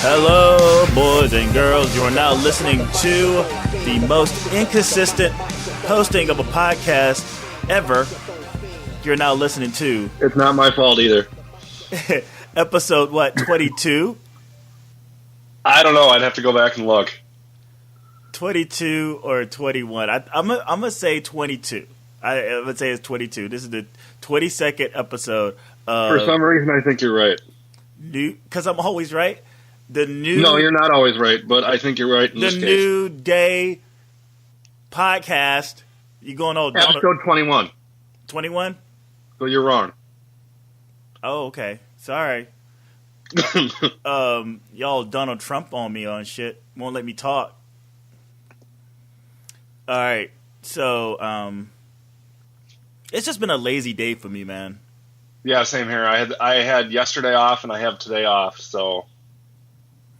Hello, boys and girls. You are now listening to the most inconsistent hosting of a podcast ever. You're now listening to... It's not my fault either. Episode, 22? I don't know. I'd have to go back and look. 22 or 21? I'm gonna say 22. I'm gonna say it's 22. This is the 22nd episode. For some reason, I think you're right. Because I'm always right. No, you're not always right, but I think you're right in this case. The Neu Daye Podcast. You going on? Episode 21. 21? So you're wrong. Oh, okay. Sorry. Y'all Donald Trump on me on shit. Won't let me talk. All right. So, it's just been a lazy day for me, man. Yeah, same here. I had yesterday off and I have today off, so...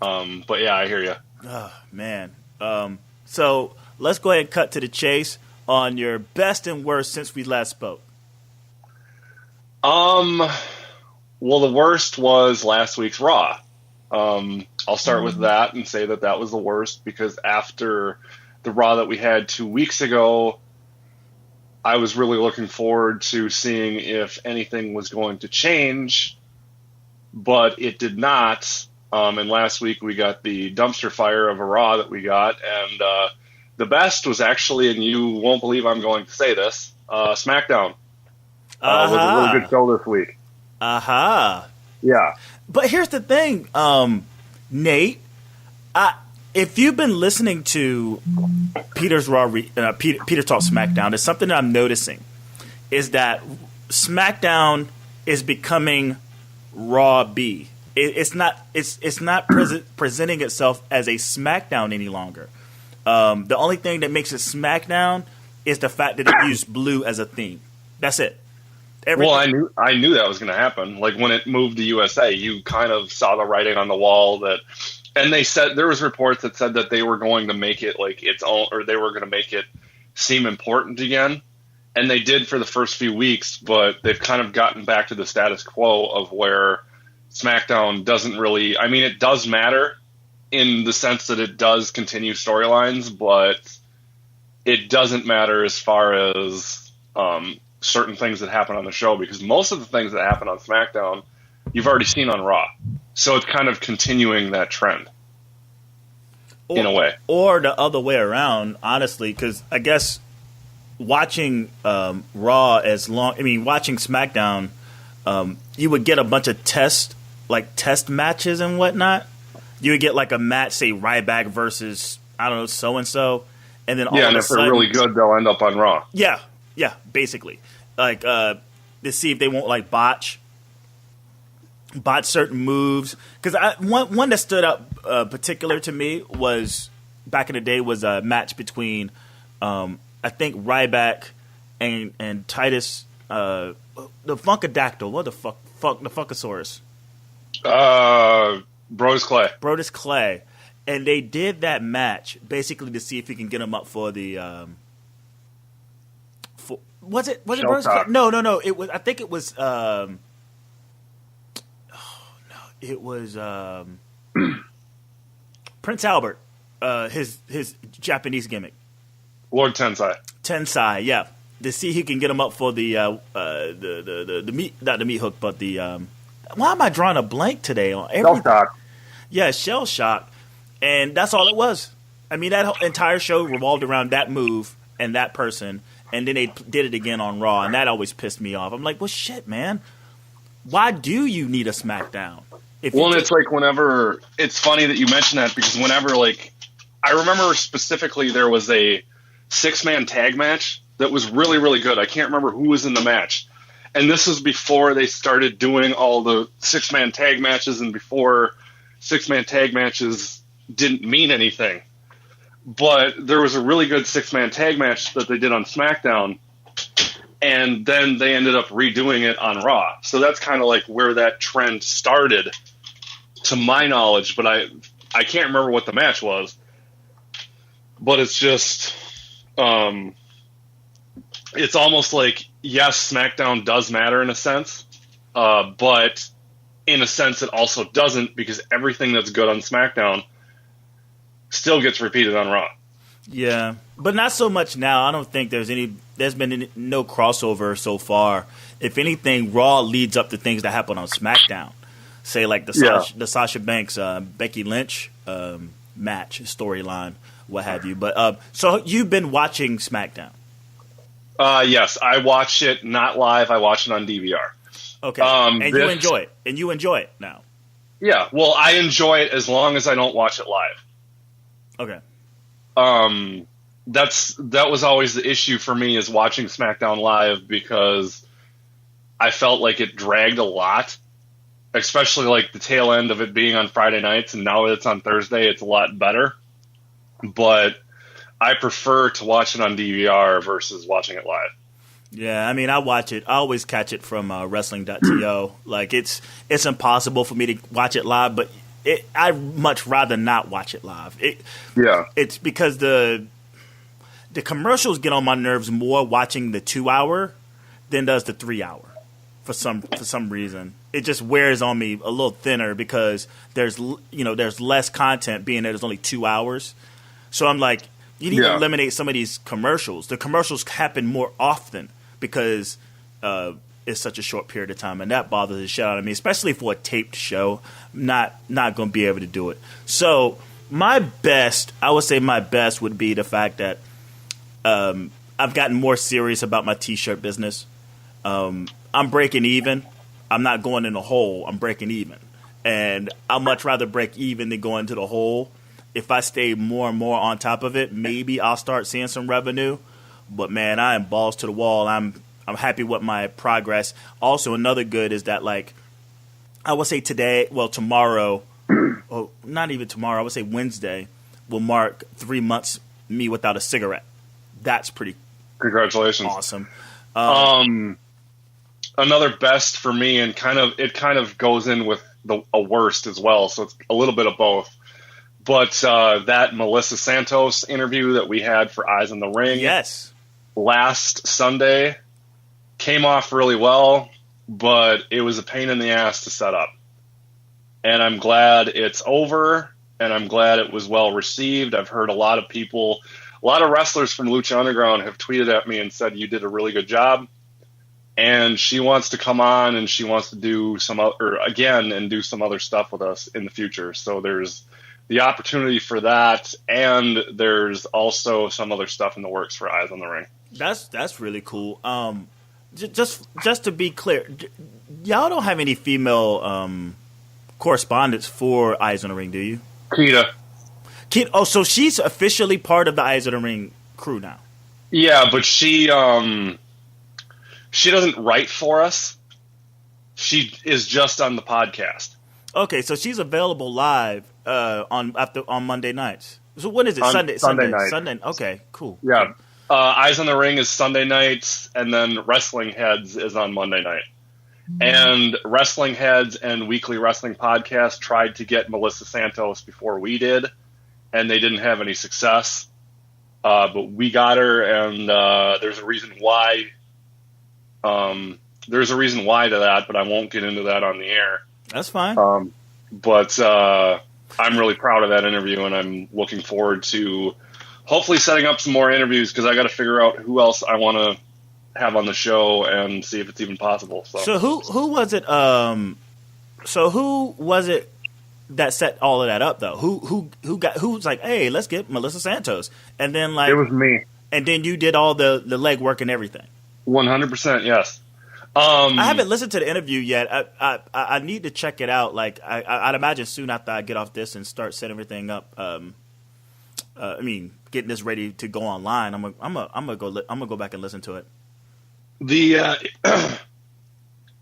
but yeah, I hear you. Oh, man. So let's go ahead and cut to the chase on your best and worst since we last spoke. Well, the worst was last week's Raw. I'll start with that and say that was the worst because after the Raw that we had 2 weeks ago, I was really looking forward to seeing if anything was going to change, but it did not. And last week we got the dumpster fire of a Raw that we got, and the best was actually, and you won't believe I'm going to say this, Smackdown was a really good show this week. Yeah. But here's the thing, Nate. If you've been listening to Peter's Peter Talk Smackdown, there's something that I'm noticing is that Smackdown is becoming Raw B. It's not presenting itself as a SmackDown any longer. The only thing that makes it SmackDown is the fact that it used blue as a theme. That's it. Well, I knew that was going to happen. Like when it moved to USA, you kind of saw the writing on the wall that, and they said there was reports that said that they were going to make it like its own, or they were going to make it seem important again. And they did for the first few weeks, but they've kind of gotten back to the status quo of where SmackDown doesn't really, I mean, it does matter in the sense that it does continue storylines, but it doesn't matter as far as certain things that happen on the show, because most of the things that happen on SmackDown, you've already seen on Raw. So it's kind of continuing that trend in a way. Or the other way around, honestly, because I guess watching Raw watching SmackDown, you would get a bunch of test matches and whatnot. You would get like a match, say Ryback versus, I don't know, so-and-so. And then all of a sudden, they're really good, they'll end up on Raw. Yeah, basically. Like, to see if they won't like botch certain moves. Because one that stood out particular to me was, back in the day, was a match between, I think, Ryback and Titus, the Funkadactyl. What the fuck? The Funkasaurus. Brodus Clay. And they did that match basically to see if he can get him up for the. Was it Brodus Clay? No. It was. I think it was. It was Prince Albert. His Japanese gimmick. Lord Tensai. Yeah. To see he can get him up for the meat, not the meat hook, but the. Why am I drawing a blank today on everything? Shell shock. Yeah, shell shock, and that's all it was. I mean, that whole entire show revolved around that move and that person, and then they did it again on Raw, and that always pissed me off. I'm like, well, shit, man. Why do you need a SmackDown? It's like whenever – it's funny that you mention that because whenever, like – I remember specifically there was a 6-man tag match that was really, really good. I can't remember who was in the match. And this was before they started doing all the 6-man tag matches and before 6-man tag matches didn't mean anything. But there was a really good 6-man tag match that they did on SmackDown. and then they ended up redoing it on Raw. So that's kind of like where that trend started, to my knowledge. But I can't remember what the match was. But it's just, it's almost like, yes, SmackDown does matter in a sense, but in a sense it also doesn't, because everything that's good on SmackDown still gets repeated on Raw. Yeah, but not so much now. I don't think there's been no crossover so far. If anything, Raw leads up to things that happen on SmackDown. Say like the Sasha Banks, Becky Lynch match storyline, what have you. But so you've been watching SmackDown? Yes, I watch it not live. I watch it on DVR. Okay, and you enjoy it. And you enjoy it now. Yeah, well, I enjoy it as long as I don't watch it live. Okay. That was always the issue for me, is watching SmackDown live, because I felt like it dragged a lot, especially like the tail end of it being on Friday nights, and now that it's on Thursday, it's a lot better. But I prefer to watch it on DVR versus watching it live. Yeah, I mean, I watch it. I always catch it from wrestling.to. Like, it's impossible for me to watch it live, but I'd much rather not watch it live. It's because the commercials get on my nerves more watching the 2 hour than does the 3 hour for some reason. It just wears on me a little thinner, because there's less content, being that there's only 2 hours. So I'm like, you need to eliminate some of these commercials. The commercials happen more often because it's such a short period of time, and that bothers the shit out of me, especially for a taped show. Not going to be able to do it. So I would say my best would be the fact that I've gotten more serious about my T-shirt business. I'm breaking even. I'm not going in the hole. I'm breaking even, and I'd much rather break even than go into the hole. If I stay more and more on top of it, maybe I'll start seeing some revenue. But man, I am balls to the wall. I'm happy with my progress. Also, another good is that, like, I would say tomorrow, or not even tomorrow, I would say Wednesday will mark 3 months me without a cigarette. That's pretty Congratulations. Awesome. Another best for me, and it kind of goes in with a worst as well, so it's a little bit of both. But that Melissa Santos interview that we had for Eyes in the Ring, last Sunday, came off really well, but it was a pain in the ass to set up. And I'm glad it's over, and I'm glad it was well received. I've heard a lot of wrestlers from Lucha Underground have tweeted at me and said you did a really good job. And she wants to come on, and she wants to do some other stuff with us in the future. So there's the opportunity for that, and there's also some other stuff in the works for Eyes on the Ring. That's really cool. Just to be clear, y'all don't have any female correspondents for Eyes on the Ring, do you? Kita. Oh, so she's officially part of the Eyes on the Ring crew now. Yeah, but she doesn't write for us. She is just on the podcast. Okay, so she's available live on Monday nights. So when is it? Sunday night. Sunday. Okay, cool. Yeah. Eyes on the Ring is Sunday nights, and then Wrestling Heads is on Monday night. And Wrestling Heads and Weekly Wrestling Podcast tried to get Melissa Santos before we did, and they didn't have any success. But we got her, and there's a reason why. There's a reason why to that, but I won't get into that on the air. That's fine. But I'm really proud of that interview, and I'm looking forward to hopefully setting up some more interviews, because I got to figure out who else I want to have on the show and see if it's even possible. So who was it? Who was it that set all of that up though? Who's like, hey, let's get Melissa Santos, and then like it was me, and then you did all the legwork and everything. 100%, yes. I haven't listened to the interview yet. I need to check it out. Like I'd imagine soon after I get off this and start setting everything up. Getting this ready to go online. I'm gonna go back and listen to it.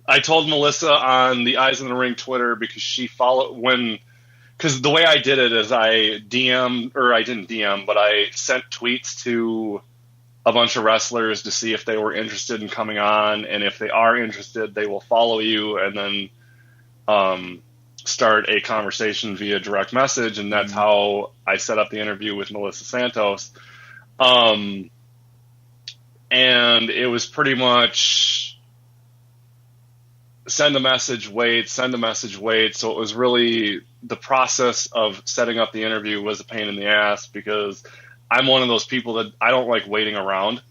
I told Melissa on the Eyes in the Ring Twitter, because she because the way I did it is I didn't DM, but I sent tweets to a bunch of wrestlers to see if they were interested in coming on, and if they are interested, they will follow you and then start a conversation via direct message, and that's how I set up the interview with Melissa Santos. And it was pretty much send a message, wait, send a message, wait. So it was really the process of setting up the interview was a pain in the ass, because I'm one of those people that I don't like waiting around.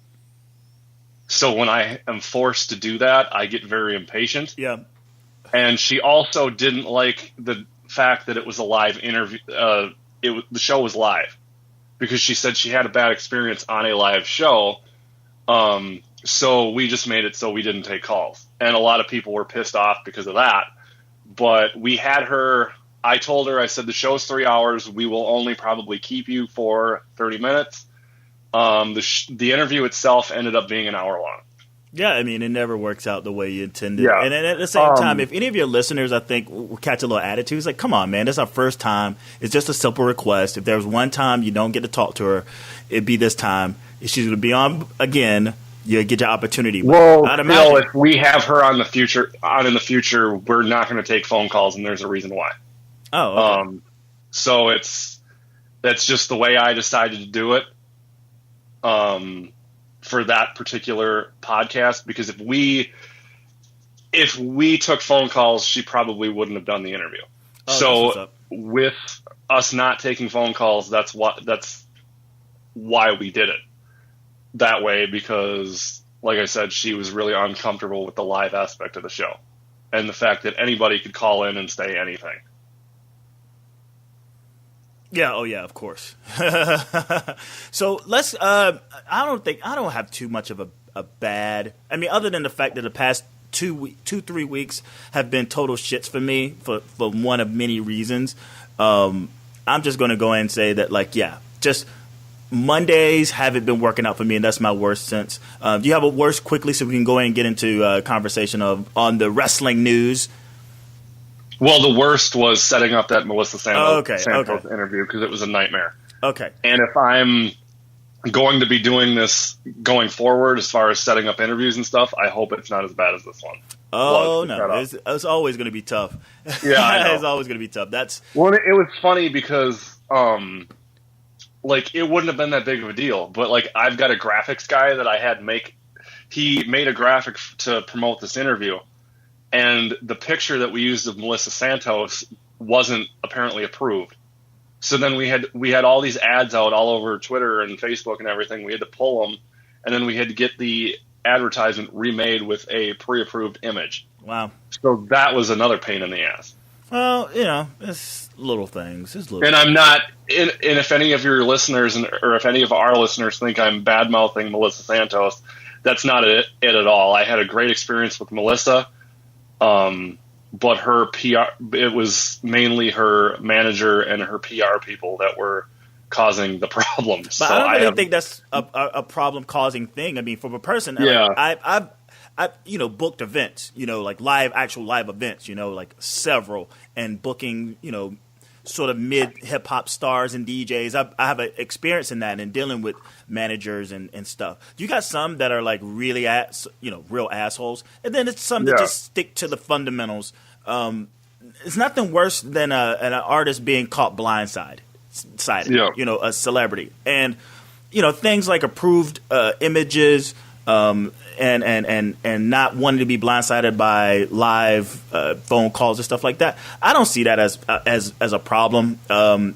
So when I am forced to do that, I get very impatient. Yeah. And she also didn't like the fact that it was a live interview. The show was live, because she said she had a bad experience on a live show. So we just made it so we didn't take calls. And a lot of people were pissed off because of that. But we had her, I told her, I said, the show's 3 hours. We will only probably keep you for 30 minutes. The interview itself ended up being an hour long. Yeah, I mean, it never works out the way you intended. Yeah. And at the same time, if any of your listeners, I think, will catch a little attitude, it's like, come on, man, this is our first time. It's just a simple request. If there's one time you don't get to talk to her, it'd be this time. If she's going to be on again, you get your opportunity. Well, Phil, if we have her in the future, we're not going to take phone calls, and there's a reason why. Oh, okay. So that's just the way I decided to do it. For that particular podcast, because if we took phone calls, she probably wouldn't have done the interview. Oh, so with us not taking phone calls, that's why we did it that way, because like I said, she was really uncomfortable with the live aspect of the show and the fact that anybody could call in and say anything. Yeah. Oh, yeah. Of course. So let's. I don't have too much of a bad. I mean, other than the fact that the past 3 weeks have been total shits for me for one of many reasons. I'm just going to go ahead and say that, like, yeah, just Mondays haven't been working out for me, and that's my worst sense. Do you have a worst quickly so we can go ahead and get into a conversation on the wrestling news? Well, the worst was setting up that Melissa Santos Okay. interview, because it was a nightmare. Okay. And if I'm going to be doing this going forward as far as setting up interviews and stuff, I hope it's not as bad as this one. Oh, no. It's always going to be tough. Yeah, I know. It's always going to be tough. Well, it was funny because, like, it wouldn't have been that big of a deal. But, like, I've got a graphics guy that I had he made a graphic to promote this interview. And the picture that we used of Melissa Santos wasn't apparently approved. So then we had all these ads out all over Twitter and Facebook and everything. We had to pull them, and then we had to get the advertisement remade with a pre-approved image. Wow. So that was another pain in the ass. Well, it's little things. And I'm not. And if any of your listeners or if any of our listeners think I'm bad-mouthing Melissa Santos, that's not it at all. I had a great experience with Melissa. But her PR, it was mainly her manager and her PR people that were causing the problems. But so I don't really think that's a problem-causing thing. I mean, from a person, yeah. I've booked events, like actual live events, like several, and booking, sort of mid-hip-hop stars and DJs. I have an experience in that and dealing with managers and stuff. You got some that are like really, real assholes, and then it's some that just stick to the fundamentals. It's nothing worse than an artist being caught blindsided, a celebrity. And, things like approved images and not wanting to be blindsided by live phone calls and stuff like that. I don't see that as a problem,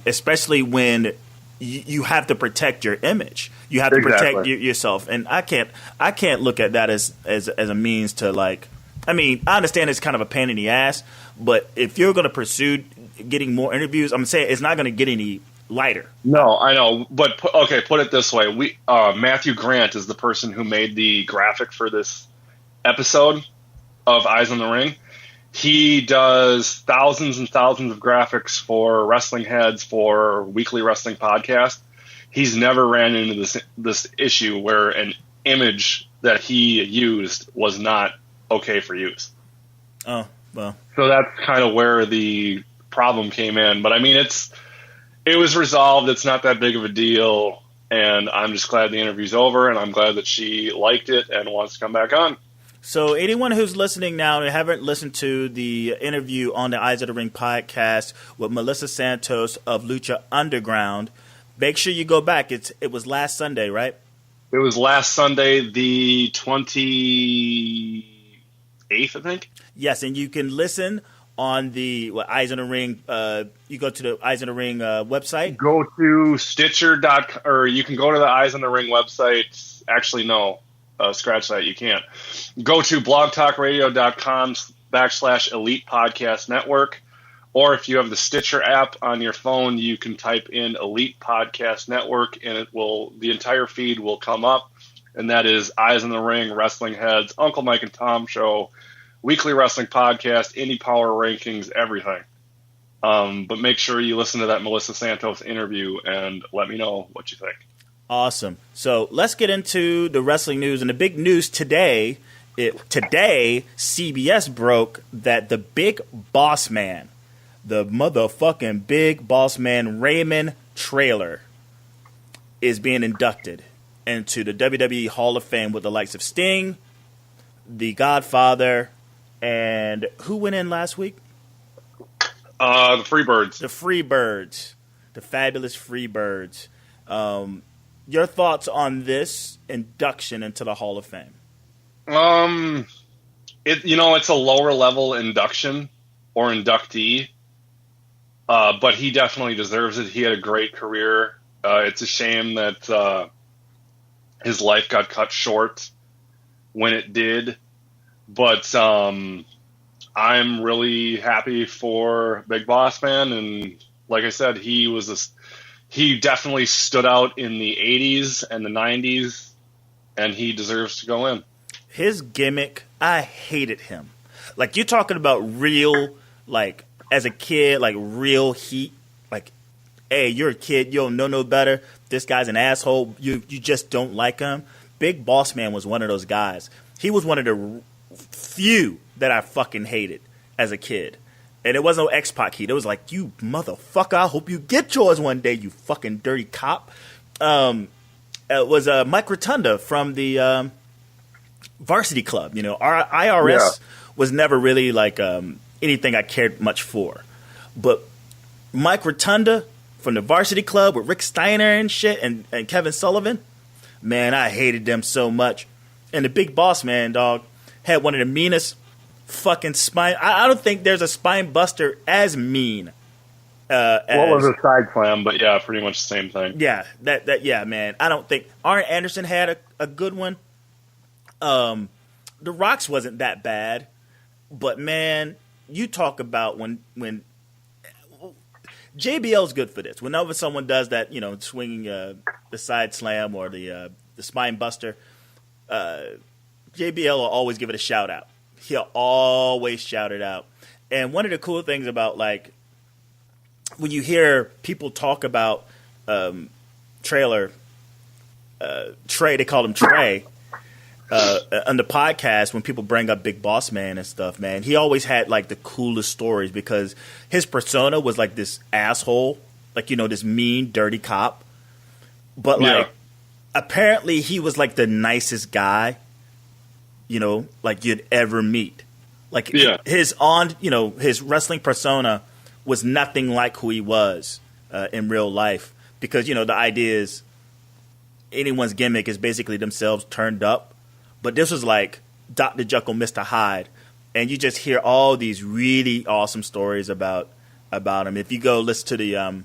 especially when you have to protect your image. You have to protect yourself, and I can't look at that as a means to, like. I mean, I understand it's kind of a pain in the ass, but if you're going to pursue getting more interviews, I'm saying it's not going to get any lighter. No, I know, but put it this way: Matthew Grant is the person who made the graphic for this episode of Eyes on the Ring. He does thousands and thousands of graphics for wrestling heads, for Weekly Wrestling Podcast. He's never ran into this issue where an image that he used was not okay for use. Oh, well. So that's kind of where the problem came in. But I mean, it was resolved. It's not that big of a deal. And I'm just glad the interview's over, and I'm glad that she liked it and wants to come back on. So anyone who's listening now and haven't listened to the interview on the Eyes of the Ring podcast with Melissa Santos of Lucha Underground, make sure you go back. It was last Sunday, right? It was last Sunday, the 28th, I think. Yes, and you can listen on the Eyes in the Ring. You go to the Eyes in the Ring website. Go to Stitcher.com, or you can go to the Eyes in the Ring website. Actually, no, scratch that. You can't. Go to blogtalkradio.com/Elite Podcast Network, or if you have the Stitcher app on your phone, you can type in Elite Podcast Network, and the entire feed will come up, and that is Eyes in the Ring, Wrestling Heads, Uncle Mike and Tom Show, Weekly Wrestling Podcast, Indie Power Rankings, everything. But make sure you listen to that Melissa Santos interview and let me know what you think. Awesome. So let's get into the wrestling news. And the big news today, CBS broke that the Big Boss Man, the motherfucking Big Boss Man Raymond Traylor, is being inducted into the WWE Hall of Fame with the likes of Sting, The Godfather, and who went in last week? The Freebirds. The Freebirds. The fabulous Freebirds. Your thoughts on this induction into the Hall of Fame? It's a lower level induction or inductee, but he definitely deserves it. He had a great career. It's a shame that his life got cut short when it did. But I'm really happy for Big Boss Man, and like I said, he definitely stood out in the 80s and the 90s, and he deserves to go in. His gimmick, I hated him. Like, you're talking about real, like, as a kid, like, real heat. Like, hey, you're a kid, you don't know no better. This guy's an asshole. You just don't like him. Big Boss Man was one of those guys. He was one of the few that I fucking hated as a kid. And it wasn't no X-Pac heat. It was like, you motherfucker, I hope you get yours one day, you fucking dirty cop. It was Mike Rotunda from the Varsity Club. Our IRS was never really like anything I cared much for. But Mike Rotunda from the Varsity Club with Rick Steiner and shit and Kevin Sullivan, man, I hated them so much. And the Big Boss Man, dog, had one of the meanest fucking spine. I don't think there's a spine buster as mean. What was a side slam? But yeah, pretty much the same thing. Yeah, yeah, man. I don't think Arn Anderson had a good one. The Rock's wasn't that bad, but man, you talk about when JBL's good for this. Whenever someone does that, swinging the side slam or the spine buster, JBL will always give it a shout out. He'll always shout it out. And one of the cool things about, like, when you hear people talk about Trey, they call him Trey, on the podcast, when people bring up Big Boss Man and stuff, man, he always had, like, the coolest stories because his persona was, like, this asshole, like, this mean, dirty cop. But, like, apparently he was, like, the nicest guy, like you'd ever meet. Like, his wrestling persona was nothing like who he was in real life. Because, the idea is anyone's gimmick is basically themselves turned up. But this was like Dr. Jekyll, Mr. Hyde. And you just hear all these really awesome stories about him. If you go listen to the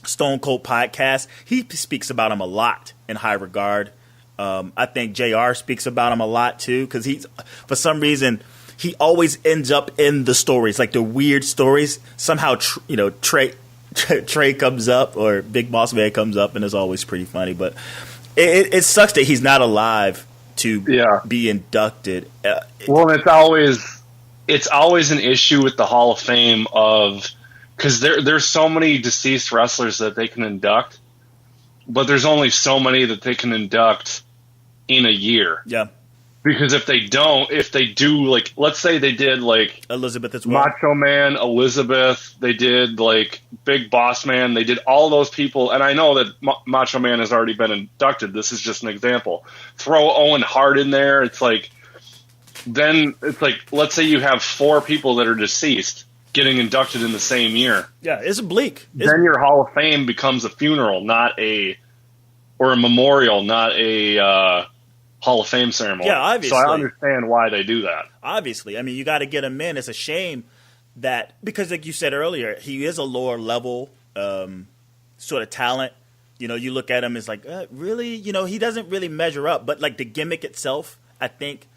Stone Cold podcast, he speaks about him a lot in high regard. I think JR speaks about him a lot too, because for some reason, he always ends up in the stories, like the weird stories. Somehow, Trey comes up or Big Boss Man comes up, and it's always pretty funny. But it sucks that he's not alive to be inducted. Well, it's always an issue with the Hall of Fame because there's so many deceased wrestlers that they can induct, but there's only so many that they can induct in a year. Yeah. Because if they do, like, let's say they did, like, Elizabeth as well. Macho Man, Elizabeth, they did, like, Big Boss Man, they did all those people, and I know that Macho Man has already been inducted. This is just an example. Throw Owen Hart in there, it's like, then it's like, let's say you have 4 people that are deceased getting inducted in the same year. Yeah, it's bleak. Then your Hall of Fame becomes a funeral, or a memorial, not a Hall of Fame ceremony. Yeah, obviously. So I understand why they do that. Obviously. I mean, you got to get him in. It's a shame that, because like you said earlier, he is a lower level sort of talent. You know, you look at him, it's like, really? You know, he doesn't really measure up. But like the gimmick itself, I think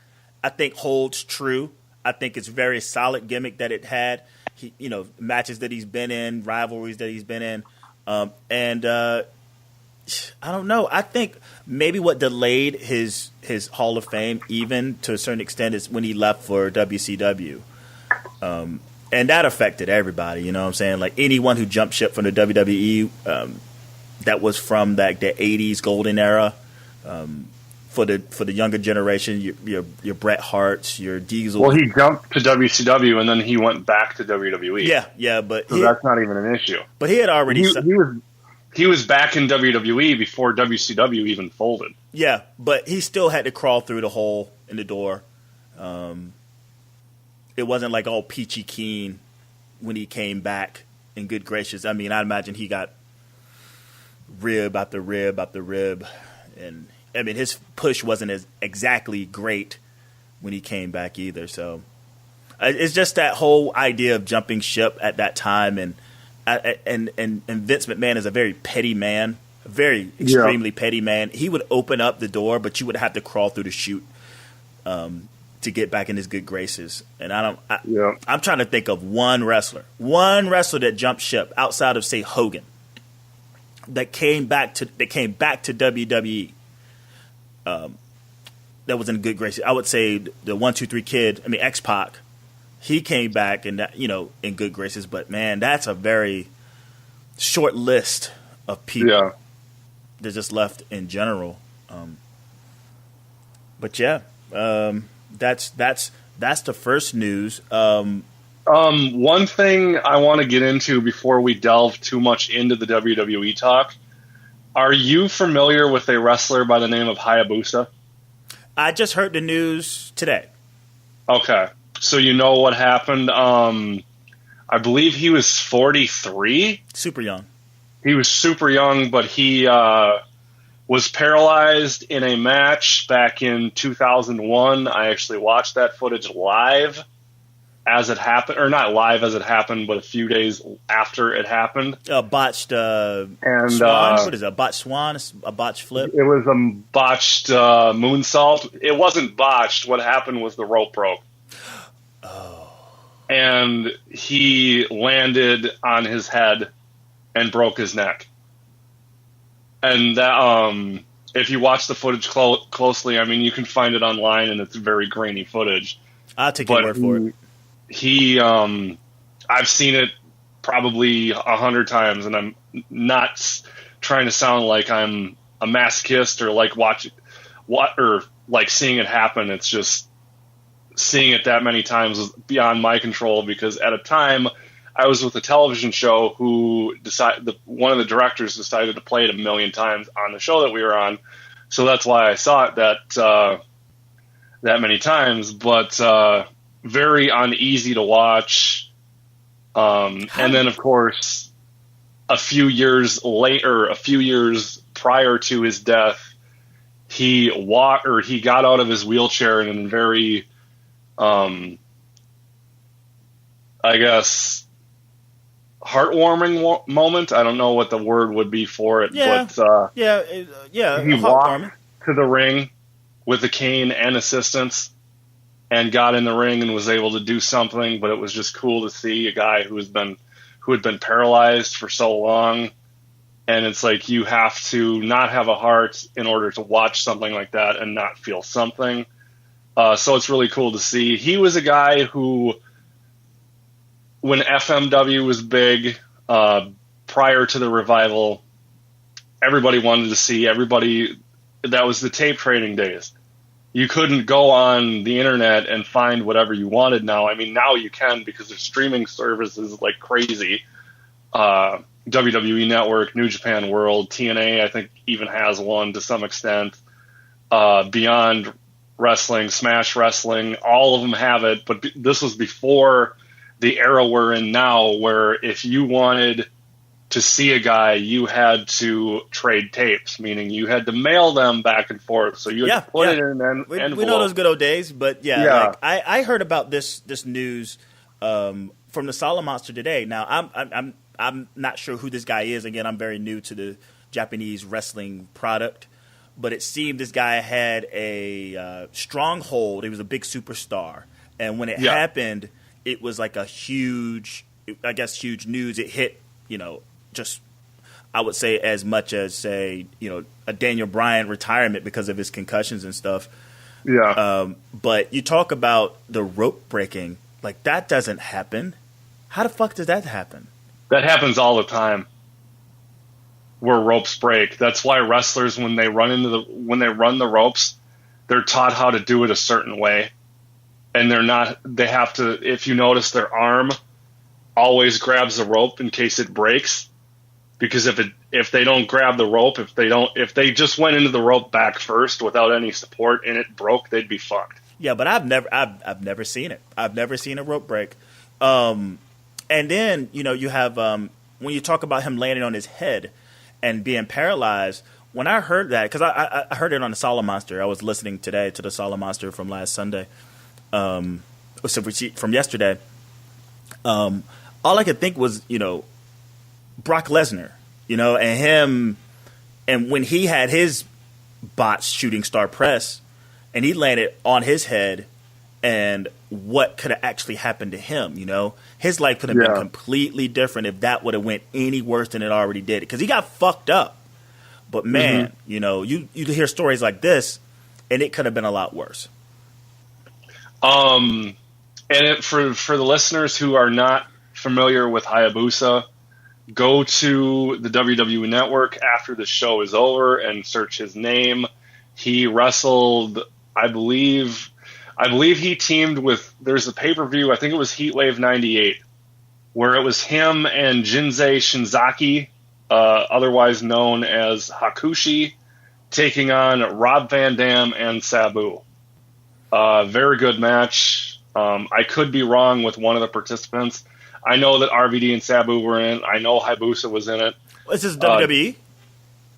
holds true. I think it's a very solid gimmick that it had. He, you know, matches that he's been in, rivalries that he's been in. I don't know. I think maybe what delayed his Hall of Fame, even to a certain extent, is when he left for WCW. And that affected everybody, you know what I'm saying? Like anyone who jumped ship from the WWE that was from the 80s golden era, for the younger generation, your Bret Harts, your Diesel. Well, he jumped to WCW and then he went back to WWE. Yeah, but so that's not even an issue. But he had already he was back in WWE before WCW even folded. Yeah, but he still had to crawl through the hole in the door. It wasn't like all peachy keen when he came back, in good gracious. I mean, I imagine he got rib after rib after rib. And, I mean, his push wasn't as exactly great when he came back either. So it's just that whole idea of jumping ship at that time. And Vince McMahon is a very petty man, a very extremely petty man. He would open up the door, but you would have to crawl through the chute to get back in his good graces. And I'm trying to think of one wrestler that jumped ship outside of, say, Hogan, that came back to WWE. That was in good graces. I would say the 1, 2, 3 kid. I mean, X-Pac. He came back and in good graces, but man, that's a very short list of people that just left in general. But yeah, that's the first news. One thing I want to get into before we delve too much into the WWE talk. Are you familiar with a wrestler by the name of Hayabusa? I just heard the news today. Okay. So you know what happened. I believe he was 43. Super young. He was super young, but he was paralyzed in a match back in 2001. I actually watched that footage live as it happened, or not live as it happened, but a few days after it happened. A botched swan? What is it? A botched swan? A botched flip? It was a botched moonsault. It wasn't botched. What happened was the rope broke. Oh. And he landed on his head and broke his neck. And that, if you watch the footage closely, I mean, you can find it online, and it's very grainy footage. I'll take your word for it. I've seen it probably 100 times, and I'm not trying to sound like I'm a masochist or like like seeing it happen. It's just seeing it that many times was beyond my control, because at a time I was with a television show who one of the directors decided to play it 1 million times on the show that we were on. So that's why I saw it that many times, but very uneasy to watch. And then of course, a few years prior to his death, he got out of his wheelchair in a very, I guess, heartwarming moment. I don't know what the word would be for it, but he walked to the ring with a cane and assistance and got in the ring and was able to do something. But it was just cool to see a guy who had been paralyzed for so long. And it's like, you have to not have a heart in order to watch something like that and not feel something. So it's really cool to see. He was a guy who, when FMW was big, prior to the revival, everybody wanted to see. That was the tape trading days. you couldn't go on the internet and find whatever you wanted now. I mean, now you can because there's streaming services like crazy. WWE Network, New Japan World, TNA, I think even has one to some extent. Beyond Wrestling, Smash Wrestling, all of them have it. But this was before the era we're in now, where if you wanted to see a guy, you had to trade tapes, meaning you had to mail them back and forth. So you had to put it in an envelope. We know those good old days, but like, I heard about this news from the Solid Monster today. Now I'm not sure who this guy is. Again, I'm very new to the Japanese wrestling product, but it seemed this guy had a stronghold. He was a big superstar, and when it happened, it was like a huge news. It hit, just, I would say, as much as, say, a Daniel Bryan retirement because of his concussions and stuff. Yeah. But you talk about the rope breaking, like that doesn't happen. How the fuck does that happen? That happens all the time where ropes break. That's why wrestlers, when they run the ropes, they're taught how to do it a certain way. And they have to, if you notice, their arm always grabs the rope in case it breaks. Because if they don't grab the rope, if they just went into the rope back first without any support and it broke, they'd be fucked. Yeah, but I've never seen it. I've never seen a rope break. And then you have when you talk about him landing on his head and being paralyzed. When I heard that, because I heard it on the Solid Monster, I was listening today to the Solid Monster from last Sunday, from yesterday. All I could think was Brock Lesnar, and him, and when he had his botched shooting star press, and he landed on his head, and what could have actually happened to him, his life could have been completely different if that would have went any worse than it already did, because he got fucked up. But man, you hear stories like this, and it could have been a lot worse. And for the listeners who are not familiar with Hayabusa, go to the WWE Network after the show is over and search his name. He wrestled, I believe he teamed with, there's a pay-per-view, I think it was Heatwave 98, where it was him and Jinsei Shinzaki, otherwise known as Hakushi, taking on Rob Van Dam and Sabu. Very good match. I could be wrong with one of the participants. I know that RVD and Sabu were in. I know Hayabusa was in it. Is this WWE?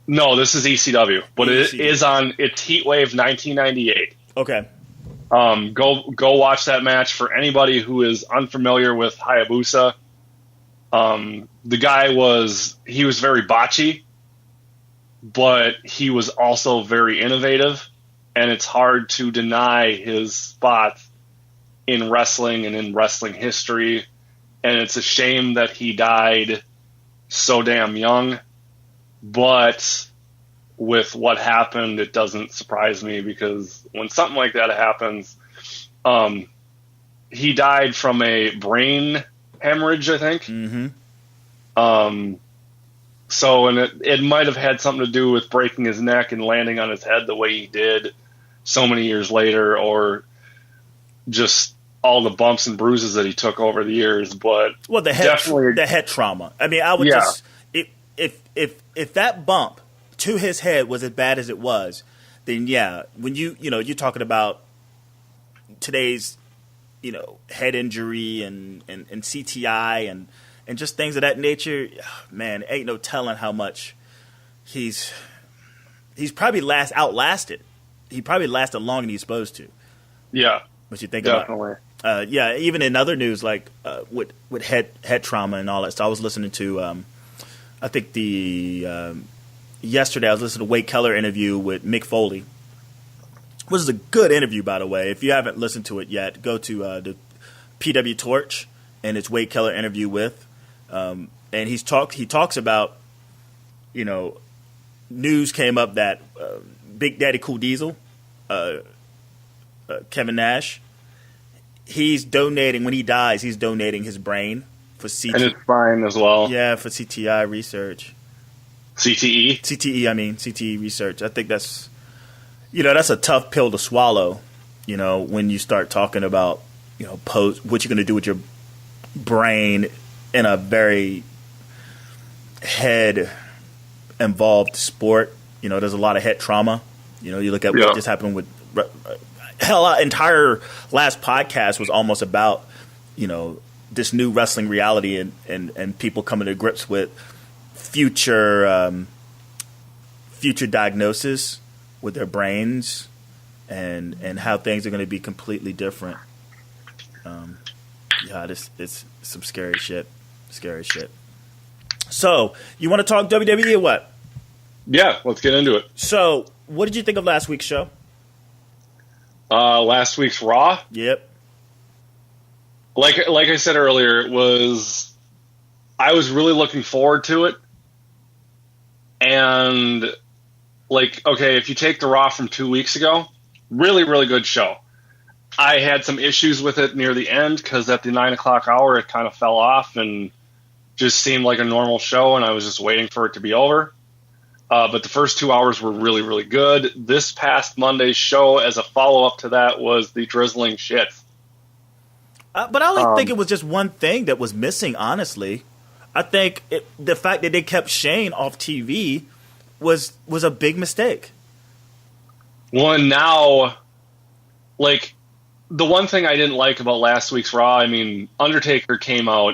No, this is ECW, but it's Heatwave 1998. Okay. Go watch that match. For anybody who is unfamiliar with Hayabusa, the guy was very botchy, but he was also very innovative, and it's hard to deny his spot in wrestling and in wrestling history. And it's a shame that he died so damn young, but with what happened, it doesn't surprise me, because when something like that happens, he died from a brain hemorrhage, I think. Mm-hmm. So, and it might have had something to do with breaking his neck and landing on his head the way he did so many years later, or just all the bumps and bruises that he took over the years. But the head trauma. I mean, I would just, if that bump to his head was as bad as it was, then when you're talking about today's, head injury and CTI and just things of that nature, man, ain't no telling how much he's probably outlasted. He probably lasted longer than he's supposed to. Yeah. What you think definitely. about? Even in other news, like with head trauma and all that. So I was listening to, I think yesterday I was listening to Wade Keller interview with Mick Foley. Which is a good interview, by the way. If you haven't listened to it yet, go to the PW Torch, and it's Wade Keller interview with, and he talks about, news came up that Big Daddy Cool Diesel, Kevin Nash, he's donating, when he dies, he's donating his brain for CTE. And his spine as well. Yeah, for CTI research. CTE? CTE research. I think that's, That's a tough pill to swallow, when you start talking about, what you're going to do with your brain in a very head-involved sport. There's a lot of head trauma. You look at what just happened with our entire last podcast was almost about, this new wrestling reality and people coming to grips with future diagnosis with their brains and how things are going to be completely different. It's some scary shit. So, you want to talk WWE or what? Yeah, let's get into it. So, what did you think of last week's show? Last week's Raw? Yep. Like I said earlier, I was really looking forward to it. And, if you take the Raw from 2 weeks ago, really, really good show. I had some issues with it near the end because at the 9 o'clock hour, it kind of fell off and just seemed like a normal show, and I was just waiting for it to be over. But the first 2 hours were really, really good. This past Monday's show, as a follow-up to that, was the drizzling shit. But I only think it was just one thing that was missing, honestly. I think the fact that they kept Shane off TV was a big mistake. Well, and now, the one thing I didn't like about last week's Raw, Undertaker came out,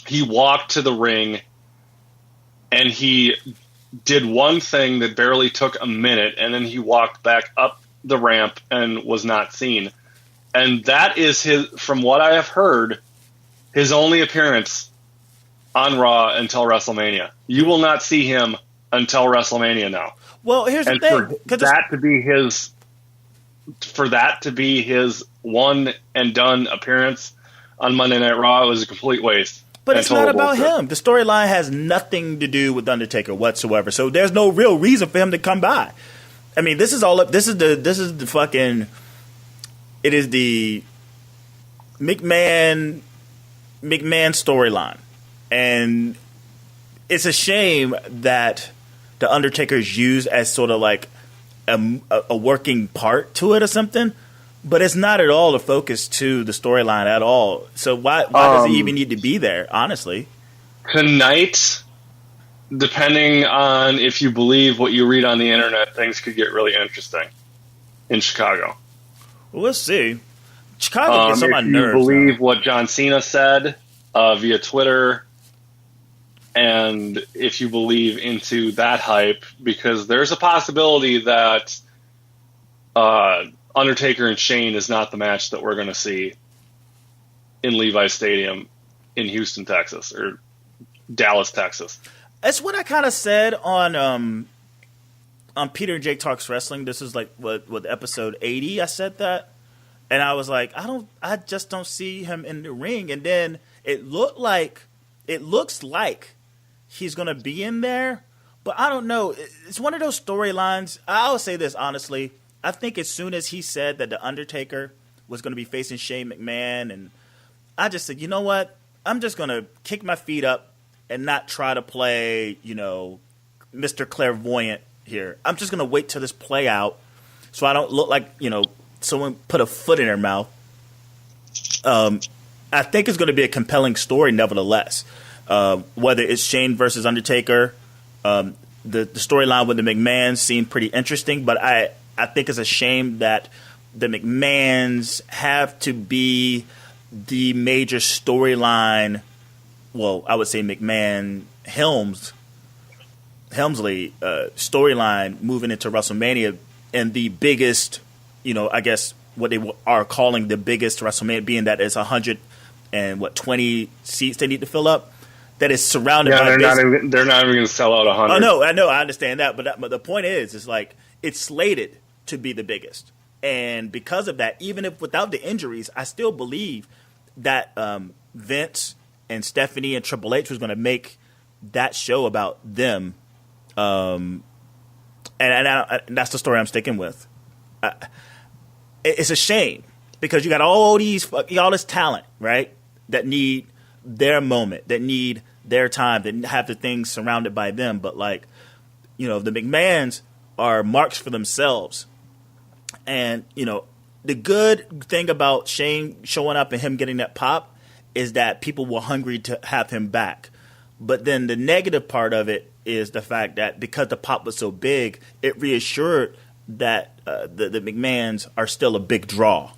he walked to the ring, and he did one thing that barely took a minute, and then he walked back up the ramp and was not seen. And that is from what I have heard, his only appearance on Raw until WrestleMania. You will not see him until WrestleMania now. Well, here's the thing. For that to be his one and done appearance on Monday Night Raw was a complete waste. But it's not about him. The storyline has nothing to do with Undertaker whatsoever. So there's no real reason for him to come by. This is all up. This is the fucking. It is the McMahon storyline, and it's a shame that the Undertaker is used as sort of like a working part to it or something. But it's not at all the focus to the storyline at all. So why does he even need to be there, honestly? Tonight, depending on if you believe what you read on the internet, things could get really interesting in Chicago. Well, we'll see. Chicago gets on my nerves. If you believe what John Cena said via Twitter, and if you believe into that hype, because there's a possibility that Undertaker and Shane is not the match that we're going to see in Levi's Stadium in Houston, Texas, or Dallas, Texas. That's what I kind of said on Peter and Jake Talks Wrestling. This is what episode 80. I said that, and I was like, I just don't see him in the ring. And then it looks like he's going to be in there, but I don't know. It's one of those storylines. I'll say this honestly. I think as soon as he said that The Undertaker was going to be facing Shane McMahon, and I just said, you know what? I'm just going to kick my feet up and not try to play, Mr. Clairvoyant here. I'm just going to wait till this play out so I don't look like, someone put a foot in their mouth. I think it's going to be a compelling story nevertheless. Whether it's Shane versus Undertaker, the storyline with the McMahons seemed pretty interesting, but I think it's a shame that the McMahons have to be the major storyline. Well, I would say McMahon Helmsley storyline moving into WrestleMania, and the biggest, I guess what they are calling the biggest WrestleMania, being that it's 120 seats they need to fill up. That is surrounded by. They're not even going to sell out 100. Oh no, I know, I understand that, but the point is it's slated to be the biggest, and because of that, even if without the injuries, I still believe that Vince and Stephanie and Triple H was going to make that show about them, and that's the story I'm sticking with. It's a shame because you got all this talent, right? That need their moment, that need their time, that have the things surrounded by them, but the McMahons are marks for themselves. And, the good thing about Shane showing up and him getting that pop is that people were hungry to have him back. But then the negative part of it is the fact that because the pop was so big, it reassured that the McMahons are still a big draw,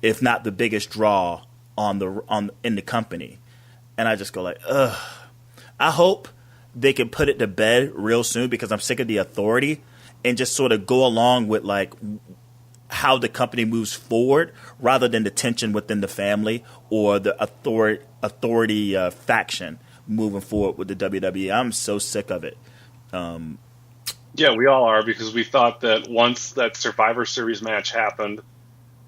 if not the biggest draw in the company. And I just go like, ugh. I hope they can put it to bed real soon, because I'm sick of the authority, and just sort of go along with like how the company moves forward, rather than the tension within the family or the authority faction moving forward with the WWE. I'm so sick of it. Yeah, we all are, because we thought that once that Survivor Series match happened,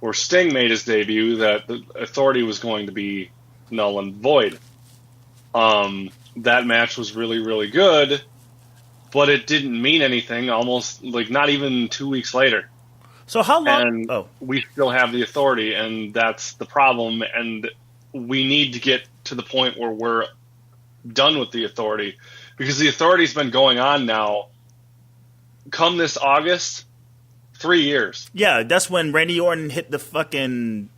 where Sting made his debut, that the authority was going to be null and void. That match was really, really good, but it didn't mean anything almost, like, not even 2 weeks later. So how long? And we still have the authority, and that's the problem, and we need to get to the point where we're done with the authority, because the authority's been going on now, come this August, 3 years. Yeah, that's when Randy Orton hit the fucking...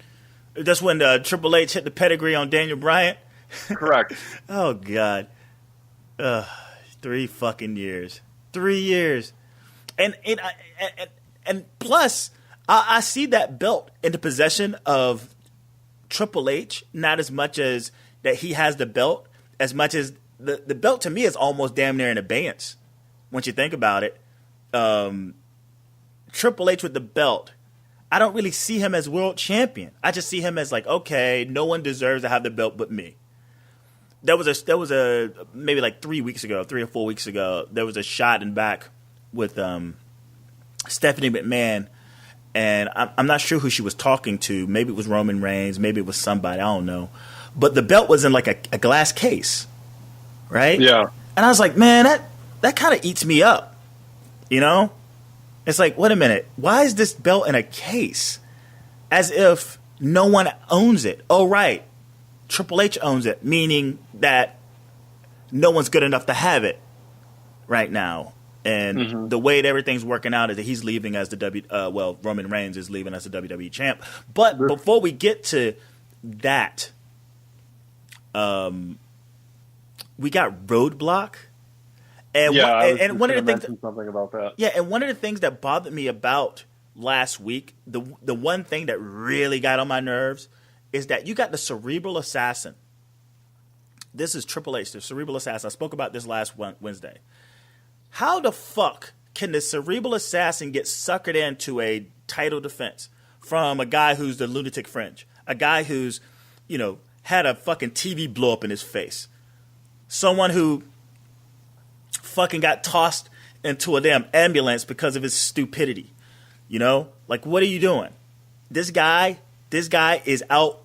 That's when Triple H hit the pedigree on Daniel Bryan. Correct. Oh, God. 3 fucking years. 3 years. And plus, I see that belt in the possession of Triple H, not as much as that he has the belt, as much as the belt to me is almost damn near in abeyance, once you think about it. Triple H with the belt, I don't really see him as world champion. I just see him as like, okay, no one deserves to have the belt but me. There was a maybe like 3 or 4 weeks ago, there was a shot in back with Stephanie McMahon, and I'm not sure who she was talking to. Maybe it was Roman Reigns, maybe it was somebody, I don't know. But the belt was in like a glass case, right? Yeah. And I was like, man, that kind of eats me up, It's like, wait a minute, why is this belt in a case? As if no one owns it. Oh, right, Triple H owns it, meaning that no one's good enough to have it right now. And the way that everything's working out is that he's leaving as Roman Reigns is leaving as the WWE champ. But before we get to that, we got Roadblock. And one of the things, something about that. Yeah, and one of the things that bothered me about last week, the one thing that really got on my nerves, is that you got the Cerebral Assassin. This is Triple H, the Cerebral Assassin. I spoke about this last Wednesday. How the fuck can the Cerebral Assassin get suckered into a title defense from a guy who's the lunatic fringe, a guy who's, had a fucking TV blow up in his face, someone who fucking got tossed into a damn ambulance because of his stupidity? Like, what are you doing? This guy is out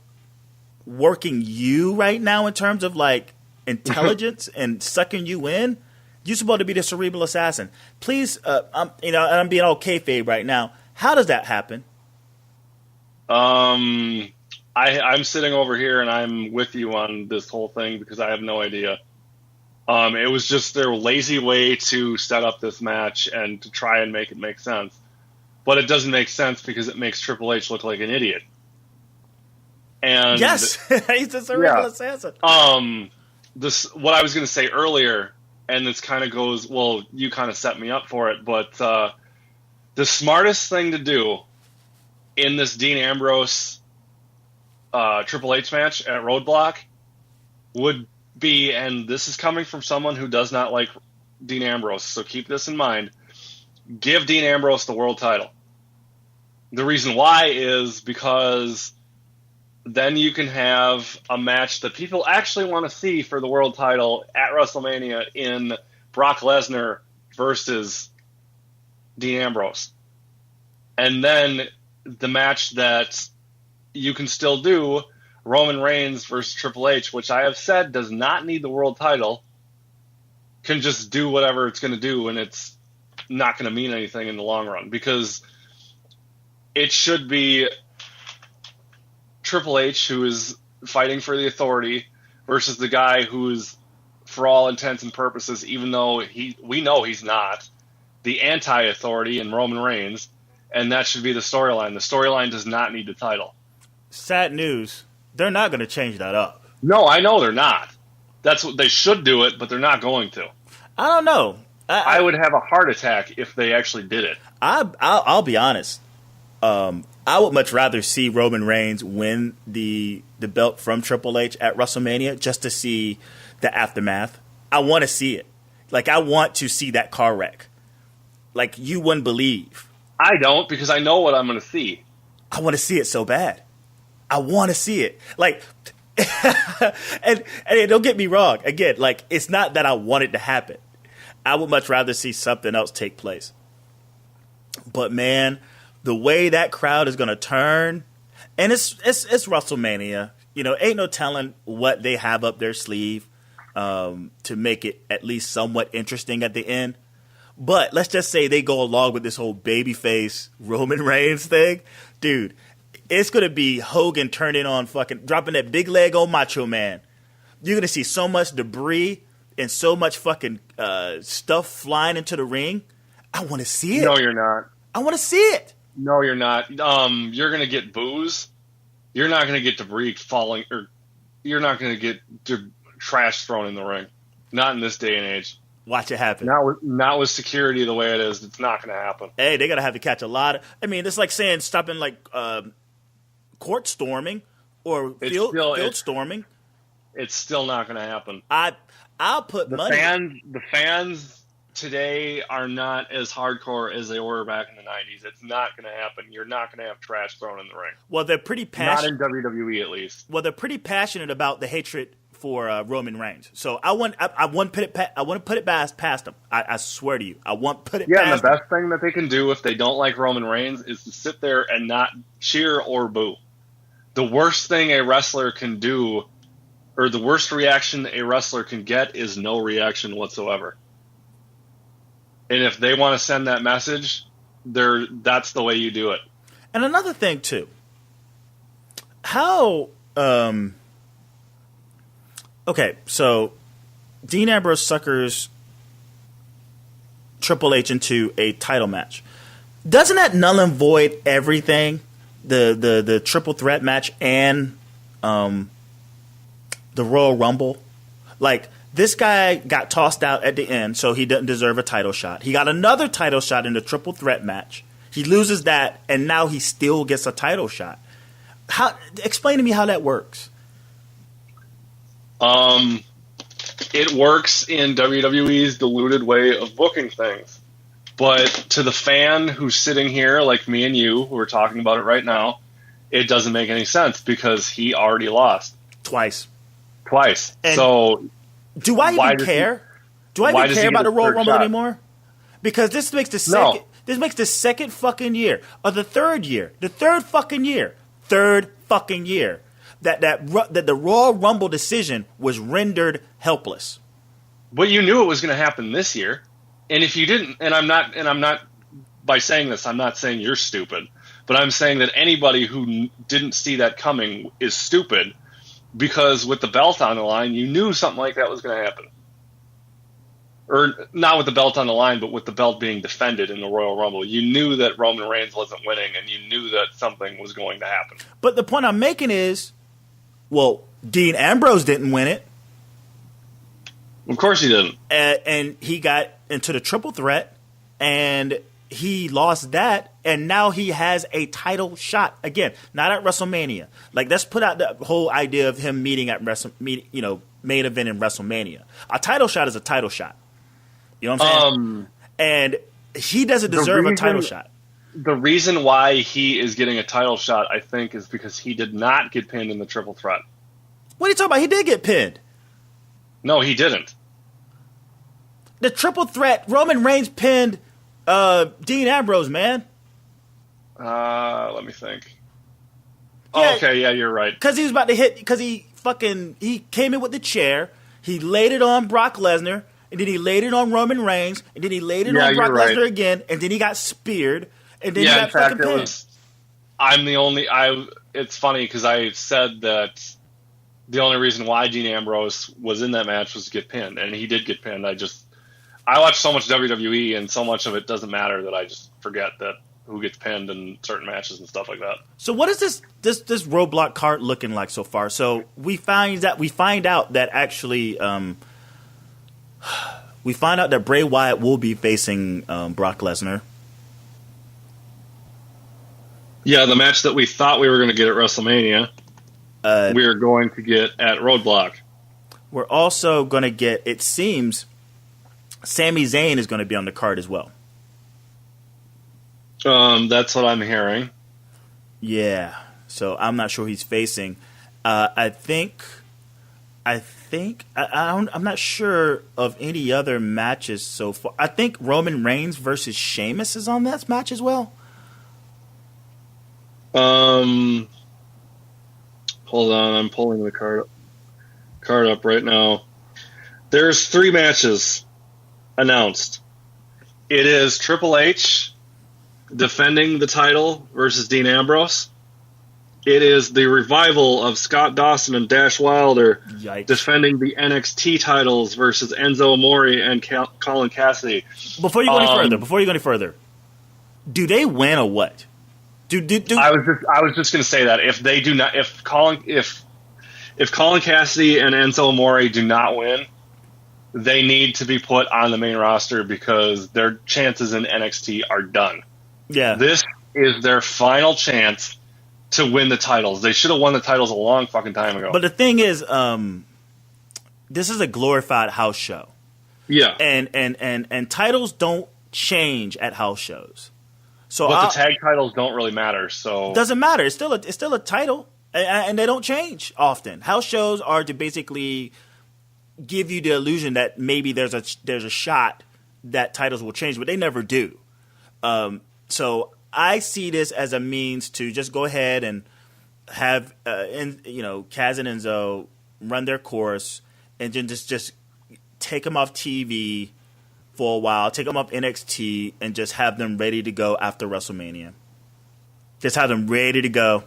working you right now in terms of like intelligence and sucking you in. You're supposed to be the Cerebral Assassin. Please, I'm being all kayfabe right now. How does that happen? I'm sitting over here and I'm with you on this whole thing because I have no idea. It was just their lazy way to set up this match and to try and make it make sense. But it doesn't make sense because it makes Triple H look like an idiot. And yes, he's the Cerebral Assassin. What I was going to say earlier, and this kind of goes, well, you kind of set me up for it, but the smartest thing to do in this Dean Ambrose Triple H match at Roadblock would be, and this is coming from someone who does not like Dean Ambrose, so keep this in mind, give Dean Ambrose the world title. The reason why is because then you can have a match that people actually want to see for the world title at WrestleMania in Brock Lesnar versus Dean Ambrose. And then the match that you can still do, Roman Reigns versus Triple H, which I have said does not need the world title, can just do whatever it's going to do, and it's not going to mean anything in the long run, because it should be Triple H, who is fighting for the authority, versus the guy who is, for all intents and purposes, even though we know he's not, the anti-authority in Roman Reigns, and that should be the storyline. The storyline does not need the title. Sad news. They're not going to change that up. No, I know they're not. That's what they should do it, but they're not going to. I don't know. I would have a heart attack if they actually did it. I'll be honest. I would much rather see Roman Reigns win the belt from Triple H at WrestleMania just to see the aftermath. I want to see it. Like, I want to see that car wreck. Like, you wouldn't believe. I don't, because I know what I'm going to see. I want to see it so bad. I want to see it. Like, and don't get me wrong. Again, like, it's not that I want it to happen. I would much rather see something else take place. But, man, the way that crowd is going to turn, and it's WrestleMania. You know, ain't no telling what they have up their sleeve to make it at least somewhat interesting at the end. But let's just say they go along with this whole babyface Roman Reigns thing. Dude, it's going to be Hogan turning on dropping that big leg on Macho Man. You're going to see so much debris and so much fucking stuff flying into the ring. I want to see it. No, you're not. I want to see it. No, you're not. You're going to get boos. You're not going to get debris falling, or you're not going to get trash thrown in the ring. Not in this day and age. Watch it happen. Not with security the way it is. It's not going to happen. Hey, they're going to have to catch a lot of... I mean, it's like saying stopping like court storming or field storming. It's still not going to happen. I'll put money... The fans today are not as hardcore as they were back in the 90s. It's not going to happen. You're not going to have trash thrown in the ring. Well, they're pretty passionate... Not in WWE, at least. Well, they're pretty passionate about the hatred for Roman Reigns. So I want to put it past them. I swear to you. I want to put it past them. Yeah, and the best thing that they can do if they don't like Roman Reigns is to sit there and not cheer or boo. The worst thing a wrestler can do, or the worst reaction a wrestler can get, is no reaction whatsoever. And if they want to send that message, that's the way you do it. And another thing too, how okay, so Dean Ambrose suckers Triple H into a title match. Doesn't that null and void everything? The triple threat match and the Royal Rumble? Like, this guy got tossed out at the end, so he doesn't deserve a title shot. He got another title shot in the triple threat match. He loses that, and now he still gets a title shot. Explain to me how that works. It works in WWE's diluted way of booking things. But to the fan who's sitting here, like me and you, who are talking about it right now, it doesn't make any sense because he already lost. Twice. And so... Do I even care? Do I even care about the Royal Rumble anymore? Because this makes the second... No. This makes the second fucking year, or the third fucking year, that the Royal Rumble decision was rendered helpless. But you knew it was going to happen this year, and if you didn't, and I'm not by saying this, I'm not saying you're stupid, but I'm saying that anybody who didn't see that coming is stupid, because with the belt on the line, you knew something like that was going to happen. Or not with the belt on the line, but with the belt being defended in the Royal Rumble. You knew that Roman Reigns wasn't winning, and you knew that something was going to happen. But the point I'm making is, well, Dean Ambrose didn't win it. Of course he didn't. And he got into the triple threat, and he lost that, and now he has a title shot. Again, not at WrestleMania. Like, let's put out the whole idea of him meeting at main event in WrestleMania. A title shot is a title shot. You know what I'm saying? And he doesn't deserve a title shot. The reason why he is getting a title shot, I think, is because he did not get pinned in the triple threat. What are you talking about? He did get pinned. No, he didn't. The triple threat, Roman Reigns pinned Dean Ambrose, man. Let me think. Yeah, oh, okay, yeah, you're right. Because he was about to hit, because he came in with the chair, he laid it on Brock Lesnar, and then he laid it on Roman Reigns, and then he laid it on Brock Lesnar again, and then he got speared, and then he got fucking pinned. It's funny because I said that the only reason why Dean Ambrose was in that match was to get pinned, and he did get pinned. I watch so much WWE, and so much of it doesn't matter that I just forget that who gets pinned in certain matches and stuff like that. So what is this Roadblock card looking like so far? So we find out that actually we find out that Bray Wyatt will be facing Brock Lesnar. Yeah, the match that we thought we were going to get at WrestleMania, we are going to get at Roadblock. We're also going to get, it seems, Sami Zayn is going to be on the card as well. That's what I'm hearing. Yeah, so I'm not sure he's facing. I'm not sure of any other matches so far. I think Roman Reigns versus Sheamus is on that match as well. Hold on, I'm pulling the card up right now. There's 3 matches announced. It is Triple H defending the title versus Dean Ambrose. It is the revival of Scott Dawson and Dash Wilder defending the NXT titles versus Enzo Amore and Colin Cassidy. Before you go any further, do they win or what? Do I was just going to say that if they do not, if Colin Cassidy and Enzo Amore do not win, they need to be put on the main roster because their chances in NXT are done. Yeah. This is their final chance to win the titles. They should have won the titles a long fucking time ago. But the thing is, this is a glorified house show. Yeah. And titles don't change at house shows. So but the tag titles don't really matter. So it doesn't matter. It's still a title, and they don't change often. House shows are to basically give you the illusion that maybe there's a shot that titles will change, but they never do. So I see this as a means to just go ahead and have Kaz and Enzo run their course, and then just take them off TV for a while, take them off NXT, and just have them ready to go after WrestleMania. Just have them ready to go.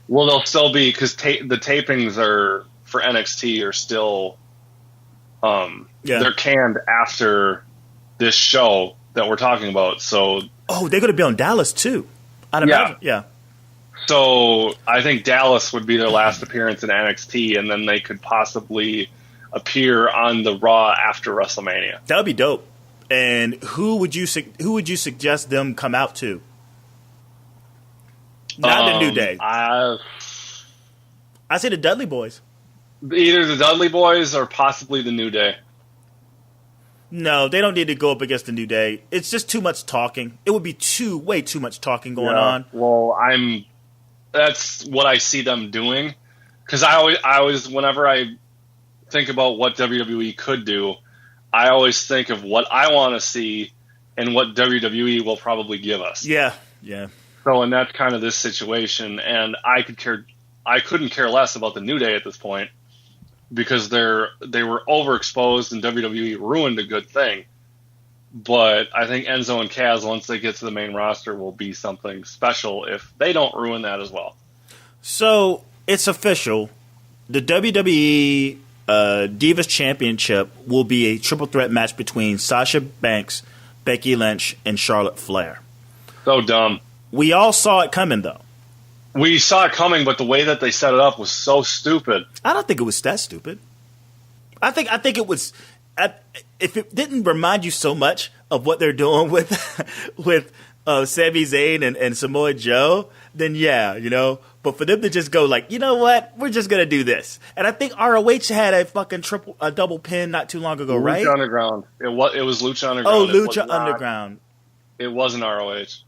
Well, they'll still be, because the tapings are for NXT are still they're canned after this show that we're talking about. So they're going to be on Dallas too. I'd imagine. Yeah. So I think Dallas would be their last appearance in NXT, and then they could possibly appear on the Raw after WrestleMania. That would be dope. And who would you suggest them come out to? Not the New Day. I say the Dudley Boys. Either the Dudley Boys or possibly the New Day. No, they don't need to go up against the New Day. It's just too much talking. It would be way too much talking going on. Well, that's what I see them doing. Because I always, whenever I think about what WWE could do, I always think of what I want to see and what WWE will probably give us. Yeah. So, and that's kind of this situation, and I couldn't care less about the New Day at this point because they were overexposed and WWE ruined a good thing. But I think Enzo and Kaz, once they get to the main roster, will be something special if they don't ruin that as well. So it's official. The WWE Divas Championship will be a triple threat match between Sasha Banks, Becky Lynch, and Charlotte Flair. So dumb. We all saw it coming, though. We saw it coming, but the way that they set it up was so stupid. I don't think it was that stupid. I think it was. If it didn't remind you so much of what they're doing with Sami Zayn and Samoa Joe, then yeah, But for them to just go like, you know what, we're just gonna do this, and I think ROH had a fucking double pin not too long ago, right? Lucha Underground. It was Lucha Underground. Oh, Lucha Underground. It wasn't ROH.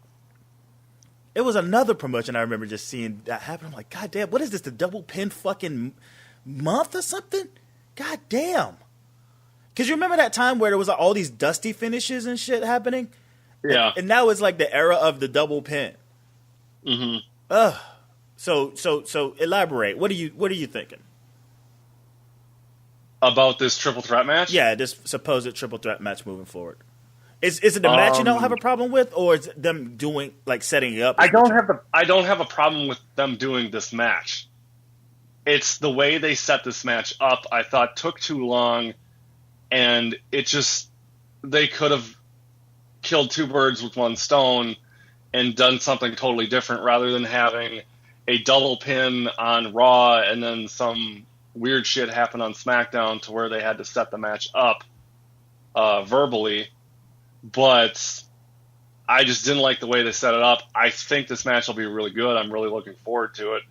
It was another promotion I remember just seeing that happen. I'm like, God damn, what is this? The double pin fucking month or something? God damn. Because you remember that time where there was like all these dusty finishes and shit happening? Yeah. And now it's like the era of the double pin. Mm-hmm. Ugh. So elaborate. What are you thinking? About this triple threat match? Yeah, this supposed triple threat match moving forward. Is it the match you don't have a problem with, or is it them doing like setting it up? I don't have a problem with them doing this match. It's the way they set this match up. I thought took too long, and it just they could have killed two birds with one stone and done something totally different rather than having a double pin on Raw and then some weird shit happen on SmackDown to where they had to set the match up verbally. But I just didn't like the way they set it up. I think this match will be really good. I'm really looking forward to it.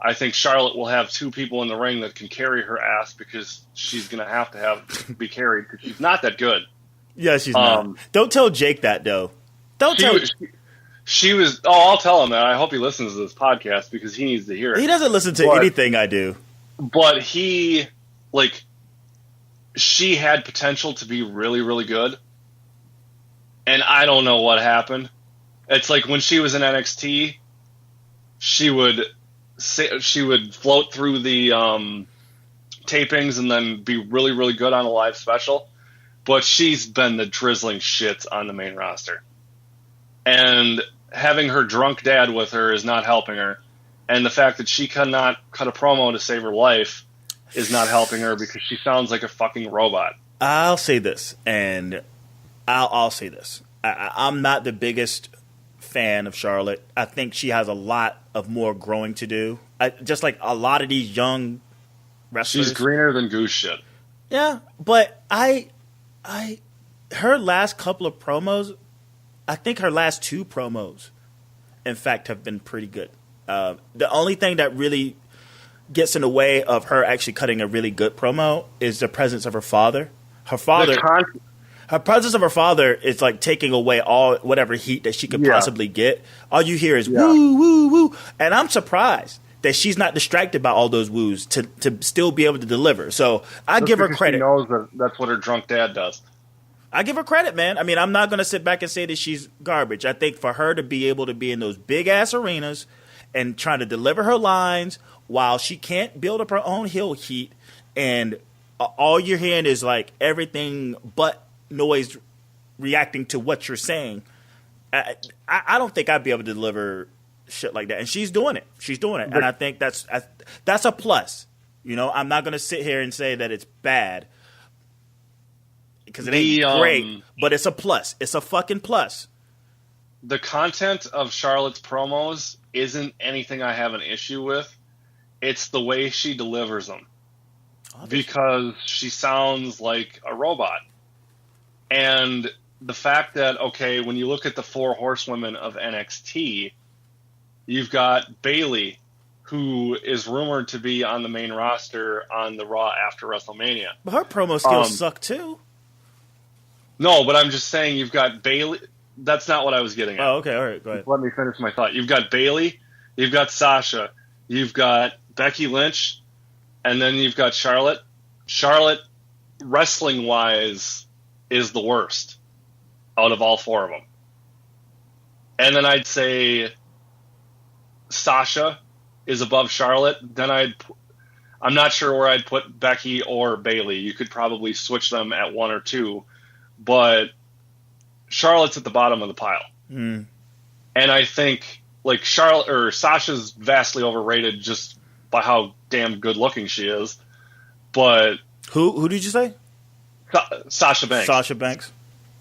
I think Charlotte will have two people in the ring that can carry her ass because she's going to have be carried because she's not that good. Yeah, she's not. Don't tell Jake that, though. She was. Oh, I'll tell him that. I hope he listens to this podcast because he needs to hear it. He doesn't listen to anything I do. But she had potential to be really, really good. And I don't know what happened. It's like when she was in NXT, she would float through the tapings and then be really, really good on a live special. But she's been the drizzling shits on the main roster. And having her drunk dad with her is not helping her. And the fact that she cannot cut a promo to save her life is not helping her because she sounds like a fucking robot. I'll say this, and I'll say this. I'm not the biggest fan of Charlotte. I think she has a lot of more growing to do. Just like a lot of these young wrestlers. She's greener than goose shit. Yeah, but her last couple of promos, I think her last two promos, in fact, have been pretty good. The only thing that really gets in the way of her actually cutting a really good promo is the presence of her father. Her presence of her father is like taking away all whatever heat that she could possibly get. All you hear is woo, woo, woo. And I'm surprised that she's not distracted by all those woos to still be able to deliver. So I give her credit. She knows that's what her drunk dad does. I give her credit, man. I mean, I'm not going to sit back and say that she's garbage. I think for her to be able to be in those big-ass arenas and trying to deliver her lines while she can't build up her own heel heat and all you're hearing is like everything but noise reacting to what you're saying. I don't think I'd be able to deliver shit like that. And she's doing it. And I think that's a plus. You know, I'm not going to sit here and say that it's bad because it ain't great, but it's a plus. It's a fucking plus. The content of Charlotte's promos isn't anything I have an issue with. It's the way she delivers them. Because she sounds like a robot. And the fact that, okay, when you look at the four horsewomen of NXT, you've got Bayley, who is rumored to be on the main roster on the Raw after WrestleMania. But her promo skills suck too. No, but I'm just saying you've got Bayley. That's not what I was getting at. Oh, okay, all right, go ahead. Let me finish my thought. You've got Bayley, you've got Sasha, you've got Becky Lynch, and then you've got Charlotte. Charlotte, wrestling-wise, is the worst out of all four of them. And then I'd say Sasha is above Charlotte. Then I'm not sure where I'd put Becky or Bayley. You could probably switch them at one or two. But Charlotte's at the bottom of the pile. Mm. And I think like Sasha's vastly overrated just by how damn good looking she is. But who did you say? Sasha Banks. Sasha Banks.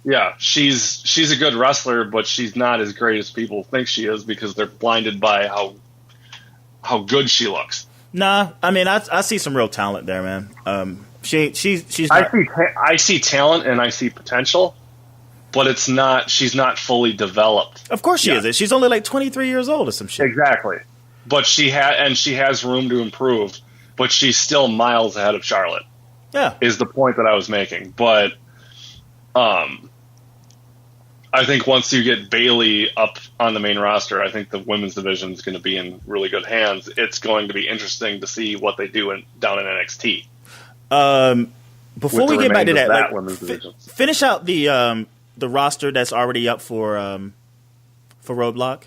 Yeah, she's a good wrestler, but she's not as great as people think she is because they're blinded by how good she looks. Nah, I mean I see some real talent there, man. She's not... I see talent and I see potential, but she's not fully developed. Of course she isn't. She's only like 23 years old or some shit. Exactly. But she has room to improve, but she's still miles ahead of Charlotte. Yeah. Is the point that I was making. But I think once you get Bayley up on the main roster, I think the women's division is going to be in really good hands. It's going to be interesting to see what they do down in NXT. Before we get back to that, finish out the roster that's already up for Roadblock.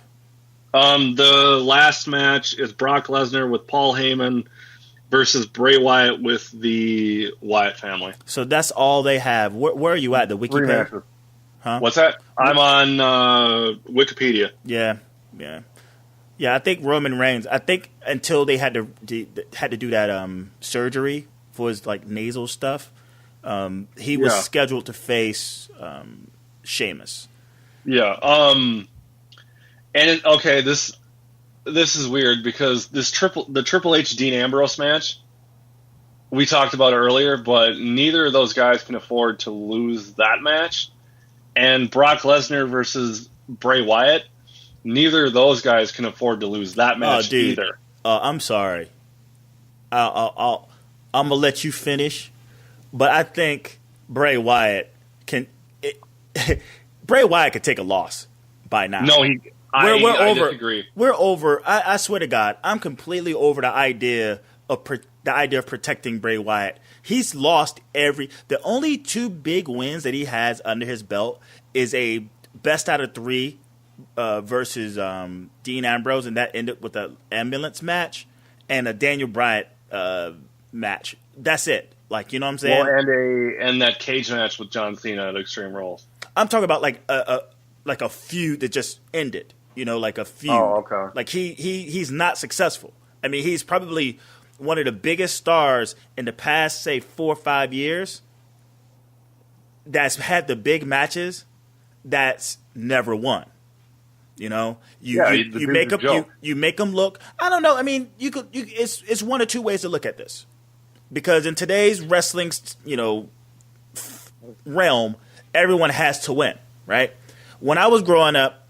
The last match is Brock Lesnar with Paul Heyman versus Bray Wyatt with the Wyatt family. So that's all they have. Where are you at? The Wikipedia? Huh? What's that? I'm on Wikipedia. Yeah. I think Roman Reigns. I think until they had to do that surgery for his like nasal stuff, He was scheduled to face Sheamus. Yeah. This is weird because the Triple H Dean Ambrose match we talked about earlier, but neither of those guys can afford to lose that match. And Brock Lesnar versus Bray Wyatt, neither of those guys can afford to lose that match either. I'm sorry. I'm gonna let you finish, but I think Bray Wyatt can. Bray Wyatt could take a loss by now. No, I disagree. We're over. I swear to God, I'm completely over the idea of protecting Bray Wyatt. He's lost the only 2 big wins that he has under his belt is a best out of 3 versus Dean Ambrose, and that ended with an ambulance match, and a Daniel Bryan match. That's it. Like, you know what I'm saying? Well, and that cage match with John Cena at Extreme Rules. I'm talking about like a feud that just ended. You know, like a feud. Oh, okay. Like he's not successful. I mean, he's probably one of the biggest stars in the past, say, 4 or 5 years that's had the big matches that's never won. You know, you make them look. I don't know. I mean, it's one or two ways to look at this, because in today's wrestling, realm, everyone has to win, right? When I was growing up,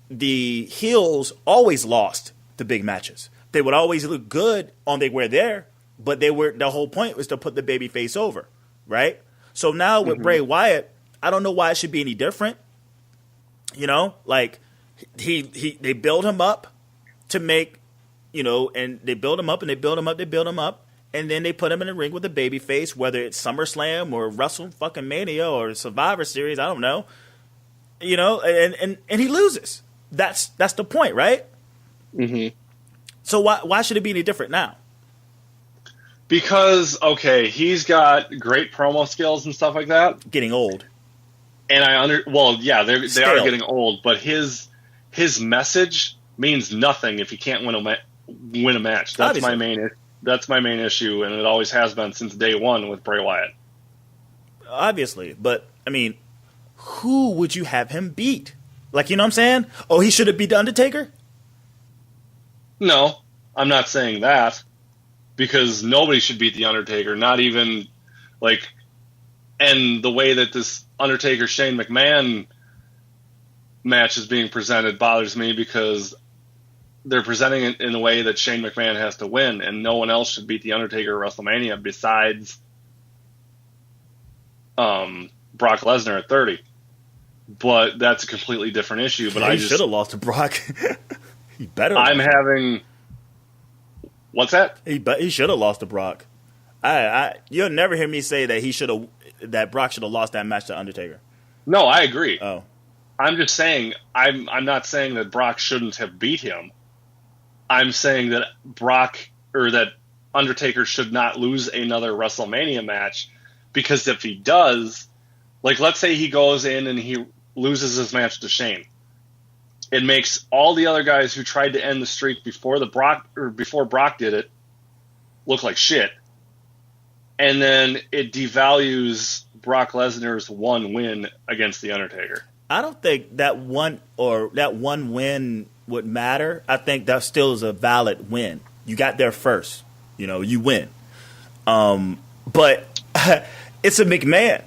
the heels always lost the big matches. They would always look good on they were there, but the whole point was to put the baby face over, right? So now with Bray Wyatt, I don't know why it should be any different. You know, like they build him up to make, and they build him up and they build him up, and then they put him in the ring with a baby face, whether it's SummerSlam or Wrestle fucking Mania or Survivor Series, I don't know. And he loses. That's the point, right? Mm-hmm. So why should it be any different now? Because, he's got great promo skills and stuff like that. Getting old. And they are getting old, but his message means nothing if he can't win a match. That's my main issue, and it always has been since day one with Bray Wyatt. Obviously, but I mean, who would you have him beat? Like, you know what I'm saying? Oh, he should have beat the Undertaker? No, I'm not saying that, because nobody should beat the Undertaker. Not even and the way that this Undertaker Shane McMahon match is being presented bothers me, because they're presenting it in a way that Shane McMahon has to win, and no one else should beat the Undertaker at WrestleMania besides Brock Lesnar at 30. But that's a completely different issue. But he should have lost to Brock. He better. What's that? He should have lost to Brock. You'll never hear me say that Brock should have lost that match to Undertaker. No, I agree. Oh, I'm just saying I'm not saying that Brock shouldn't have beat him. I'm saying that that Undertaker should not lose another WrestleMania match, because if he does, let's say he goes in and he loses his match to Shane, it makes all the other guys who tried to end the streak before Brock did it look like shit. And then it devalues Brock Lesnar's one win against The Undertaker. I don't think that one win would matter. I think that still is a valid win. You got there first. You win. But it's a McMahon.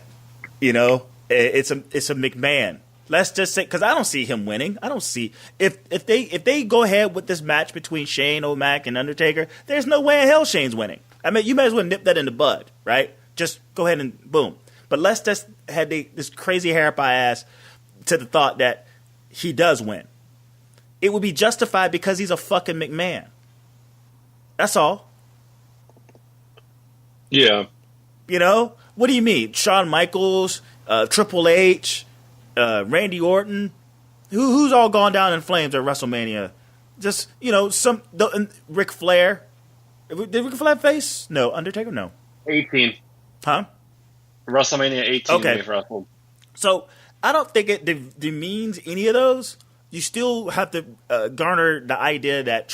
It's a McMahon. Let's just say, because I don't see him winning. I don't see if they go ahead with this match between Shane O'Mac and Undertaker, there's no way in hell Shane's winning. I mean, you might as well nip that in the bud, right? Just go ahead and boom. But let's just have this crazy hair up our ass to the thought that he does win. It would be justified because he's a fucking McMahon. That's all. Yeah. What do you mean? Shawn Michaels, Triple H, Randy Orton, who's all gone down in flames at WrestleMania? Just Ric Flair. Did Ric Flair face? No. Undertaker? No. 18. Huh? WrestleMania 18. Okay. So I don't think it demeans any of those. You still have to garner the idea that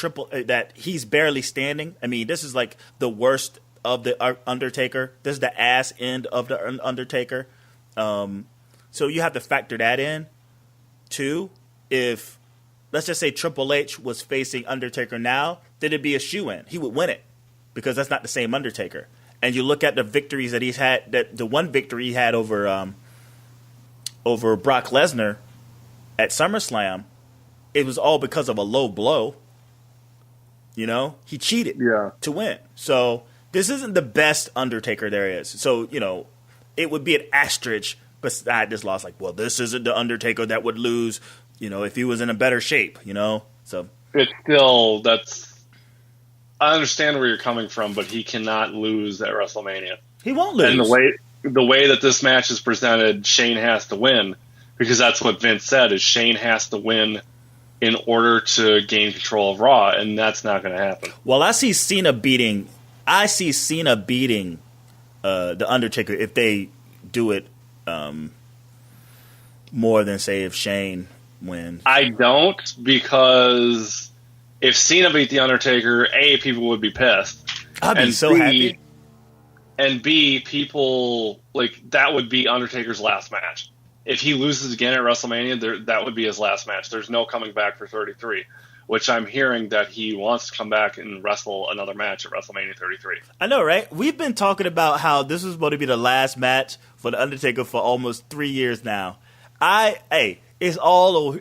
that he's barely standing. I mean, this is like the worst of the Undertaker. This is the ass end of the Undertaker. So you have to factor that in, too. If, let's just say Triple H was facing Undertaker now, then it'd be a shoe-in. He would win it because that's not the same Undertaker. And you look at the victories that he's had, the one victory he had over Brock Lesnar at SummerSlam, it was all because of a low blow. You know, he cheated to win. So this isn't the best Undertaker there is. So, you know, it would be an asterisk beside this loss. Like, well, this isn't the Undertaker that would lose, you know, if he was in a better shape, you know. So it's still, I understand where you're coming from, but he cannot lose at WrestleMania. He won't lose. And the way that this match is presented, Shane has to win, because that's what Vince said, is Shane has to win in order to gain control of Raw, and that's not going to happen. Well, I see Cena beating the Undertaker if they do it more than, say, if Shane wins. I don't, because if Cena beat the Undertaker, A, people would be pissed. I'd be so happy. And B, people, like, that would be Undertaker's last match. If he loses again at WrestleMania, that would be his last match. There's no coming back for 33, which I'm hearing that he wants to come back and wrestle another match at WrestleMania 33. I know, right? We've been talking about how this was going to be the last match for the Undertaker for almost 3 years now. It's all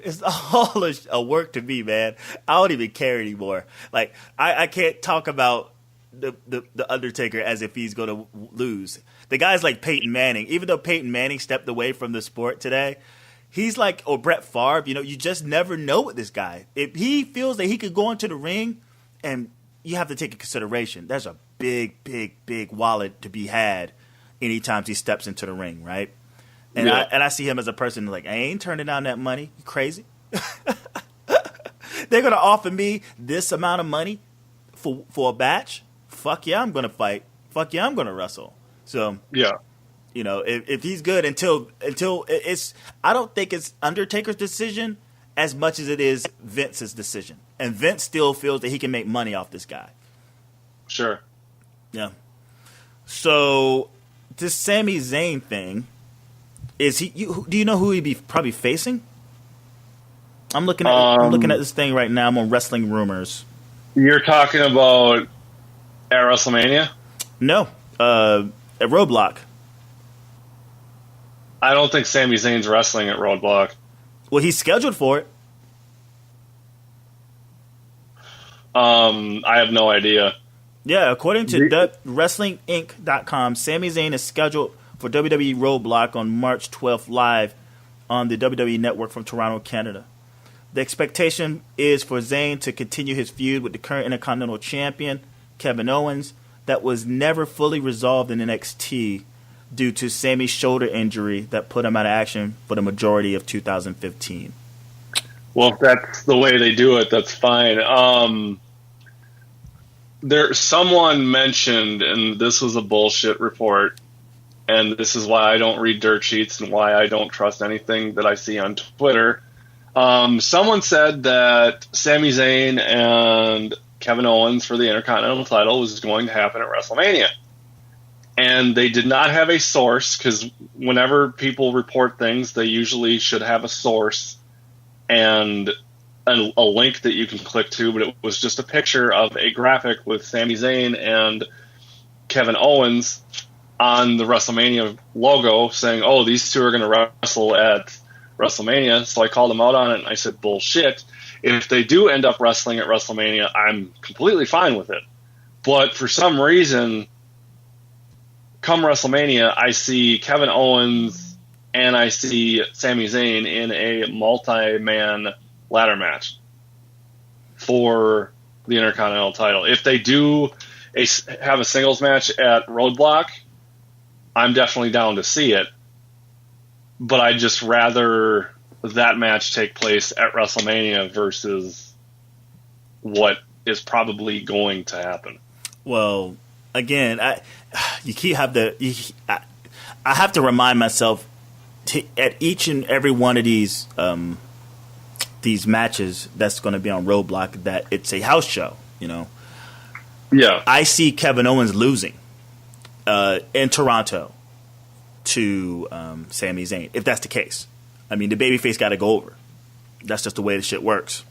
a work to me, man. I don't even care anymore. Like, I can't talk about the Undertaker as if he's going to lose. The guy's like Peyton Manning. Even though Peyton Manning stepped away from the sport today, he's like, or Brett Favre, you know, you just never know with this guy. If he feels that he could go into the ring, and you have to take into consideration, there's a big, big, big wallet to be had anytime he steps into the ring, right? And I see him as a person like, I ain't turning down that money. You crazy? They're going to offer me this amount of money for a match? Fuck yeah, I'm going to fight. Fuck yeah, I'm going to wrestle. So, you know, if he's good until it's, I don't think it's Undertaker's decision as much as it is Vince's decision. And Vince still feels that he can make money off this guy. Sure. Yeah. So, this Sami Zayn thing, is he? Do you know who he'd be probably facing? I'm looking at this thing right now. I'm on Wrestling Rumors. You're talking about at WrestleMania? No. At Roadblock. I don't think Sami Zayn's wrestling at Roadblock. Well, he's scheduled for it. I have no idea. Yeah, according to WrestlingInc.com, Sami Zayn is scheduled for WWE Roadblock on March 12th live on the WWE Network from Toronto, Canada. The expectation is for Zayn to continue his feud with the current Intercontinental Champion, Kevin Owens, that was never fully resolved in NXT due to Sami's shoulder injury that put him out of action for the majority of 2015. Well, if that's the way they do it, that's fine. Someone mentioned, and this was a bullshit report, and this is why I don't read dirt sheets and why I don't trust anything that I see on Twitter. Someone said that Sami Zayn and Kevin Owens for the Intercontinental title was going to happen at WrestleMania. And they did not have a source, because whenever people report things, they usually should have a source and a link that you can click to, but it was just a picture of a graphic with Sami Zayn and Kevin Owens on the WrestleMania logo saying, oh, these two are going to wrestle at WrestleMania. So I called them out on it, and I said, bullshit. If they do end up wrestling at WrestleMania, I'm completely fine with it. But for some reason, come WrestleMania, I see Kevin Owens and I see Sami Zayn in a multi-man ladder match for the Intercontinental title. If they do have a singles match at Roadblock, I'm definitely down to see it. But I'd just rather that match take place at WrestleMania versus what is probably going to happen. Well, again, I have to remind myself at each and every one of these matches that's going to be on Roadblock that it's a house show. You know, yeah. I see Kevin Owens losing. in Toronto to Sami Zayn, if that's the case. I mean, the babyface got to go over. That's just the way the shit works.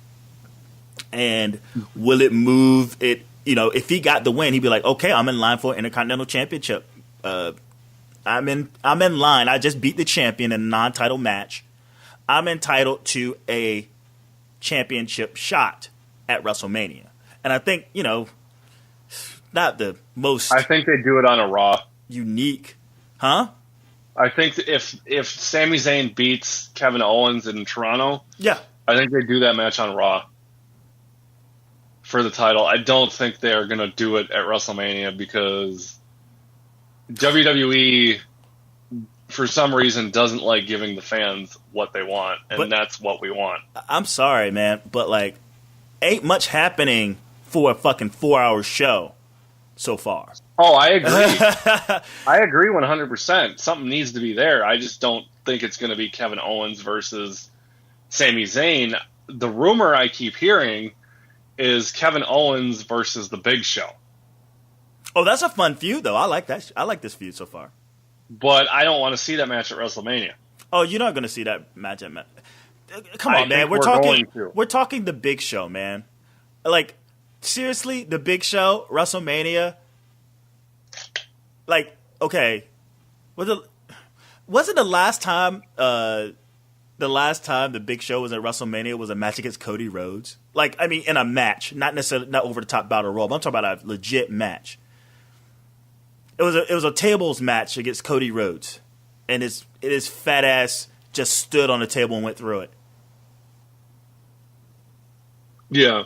And will it move it? You know, if he got the win, he'd be like, okay, I'm in line for an Intercontinental Championship. I'm in line. I just beat the champion in a non-title match. I'm entitled to a championship shot at WrestleMania. And I think, you know, not the most... I think they do it on a Raw. Unique. Huh? I think if Sami Zayn beats Kevin Owens in Toronto, yeah, I think they do that match on Raw for the title. I don't think they're going to do it at WrestleMania because WWE, for some reason, doesn't like giving the fans what they want, and that's what we want. I'm sorry, man, but, like, ain't much happening for a fucking 4-hour show so far. Oh, I agree. I agree 100%. Something needs to be there. I just don't think it's going to be Kevin Owens versus Sami Zayn. The rumor I keep hearing is Kevin Owens versus The Big Show. Oh, that's a fun feud, though. I like that. I like this feud so far. But I don't want to see that match at WrestleMania. Oh, you're not going to see that match at Come on, man. We're talking The Big Show, man. Like, seriously, The Big Show, WrestleMania. Like, okay, was it the last time the Big Show was at WrestleMania was a match against Cody Rhodes? Like, I mean, in a match, not necessarily not over the top battle royal. But I'm talking about a legit match. It was a tables match against Cody Rhodes, and his fat ass just stood on the table and went through it. Yeah.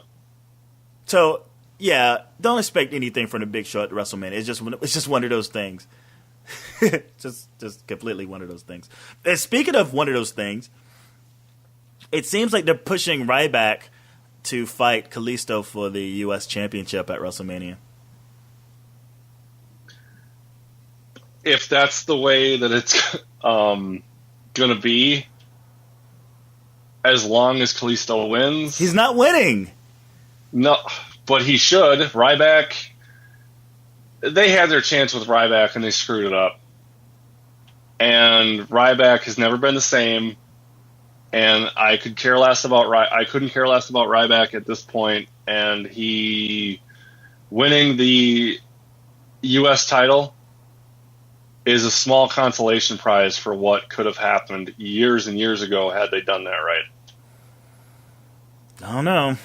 So. Yeah, don't expect anything from the Big Show at WrestleMania. It's just one of those things. just completely one of those things. And speaking of one of those things, it seems like they're pushing Ryback to fight Kalisto for the U.S. Championship at WrestleMania. If that's the way that it's going to be, as long as Kalisto wins... He's not winning! No... But he should. Ryback, they had their chance with Ryback and they screwed it up. And Ryback has never been the same. And I couldn't care less about Ryback at this point. And he winning the U.S. title is a small consolation prize for what could have happened years and years ago had they done that right. I don't know.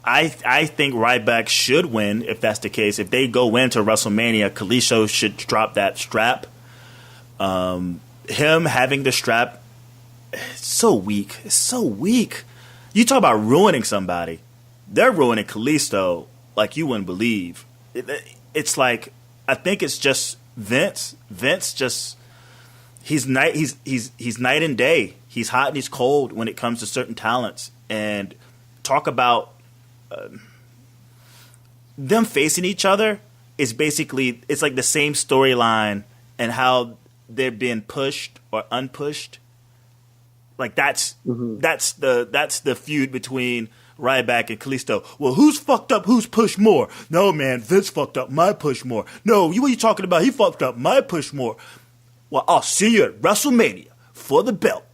I think Ryback should win if that's the case. If they go into WrestleMania, Kalisto should drop that strap. Him having the strap, it's so weak. It's so weak. You talk about ruining somebody. They're ruining Kalisto like you wouldn't believe. It's like, I think it's just Vince. Vince just, he's night and day. He's hot and he's cold when it comes to certain talents. And talk about them facing each other is basically, it's like the same storyline and how they're being pushed or unpushed. Like that's the feud between Ryback and Kalisto. Well, who's fucked up? Who's pushed more? No, man, Vince fucked up. My push more. No, what are you talking about? He fucked up. My push more. Well, I'll see you at WrestleMania for the belt.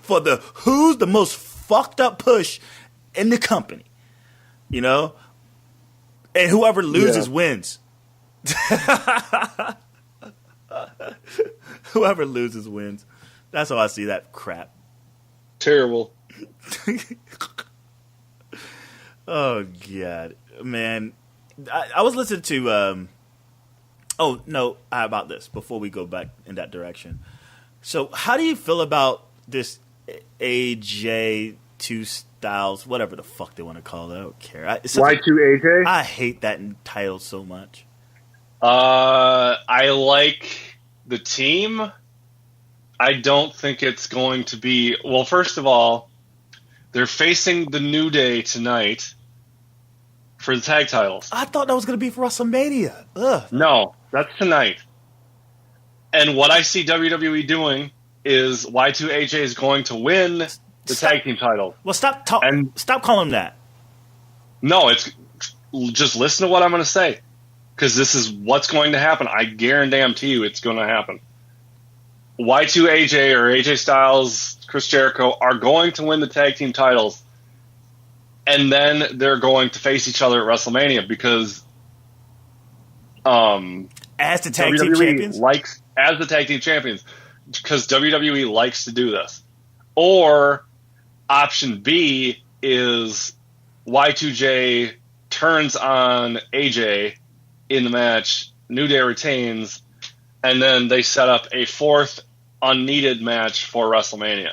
For the who's the most fucked up push in the company. You know? And whoever loses wins. Whoever loses wins. That's how I see that crap. Terrible. Oh, God. Man. I was listening to... how about this before we go back in that direction? So, how do you feel about this AJ 2 Styles, whatever the fuck they want to call it? I don't care. Y2AJ? I hate that title so much. I like the team. I don't think it's going to be... Well, first of all, they're facing the New Day tonight for the tag titles. I thought that was going to be for WrestleMania. Ugh. No, that's tonight. And what I see WWE doing is Y2AJ is going to win the tag team title. Well, stop calling him that. No, it's just listen to what I'm going to say. because this is what's going to happen. I guarantee you it's going to happen. Y2AJ or AJ Styles, Chris Jericho are going to win the tag team titles, and then they're going to face each other at WrestleMania because as the tag team champions, as the tag team champions, because WWE likes to do this. Or option B is Y2J turns on AJ in the match, New Day retains, and then they set up a fourth unneeded match for WrestleMania.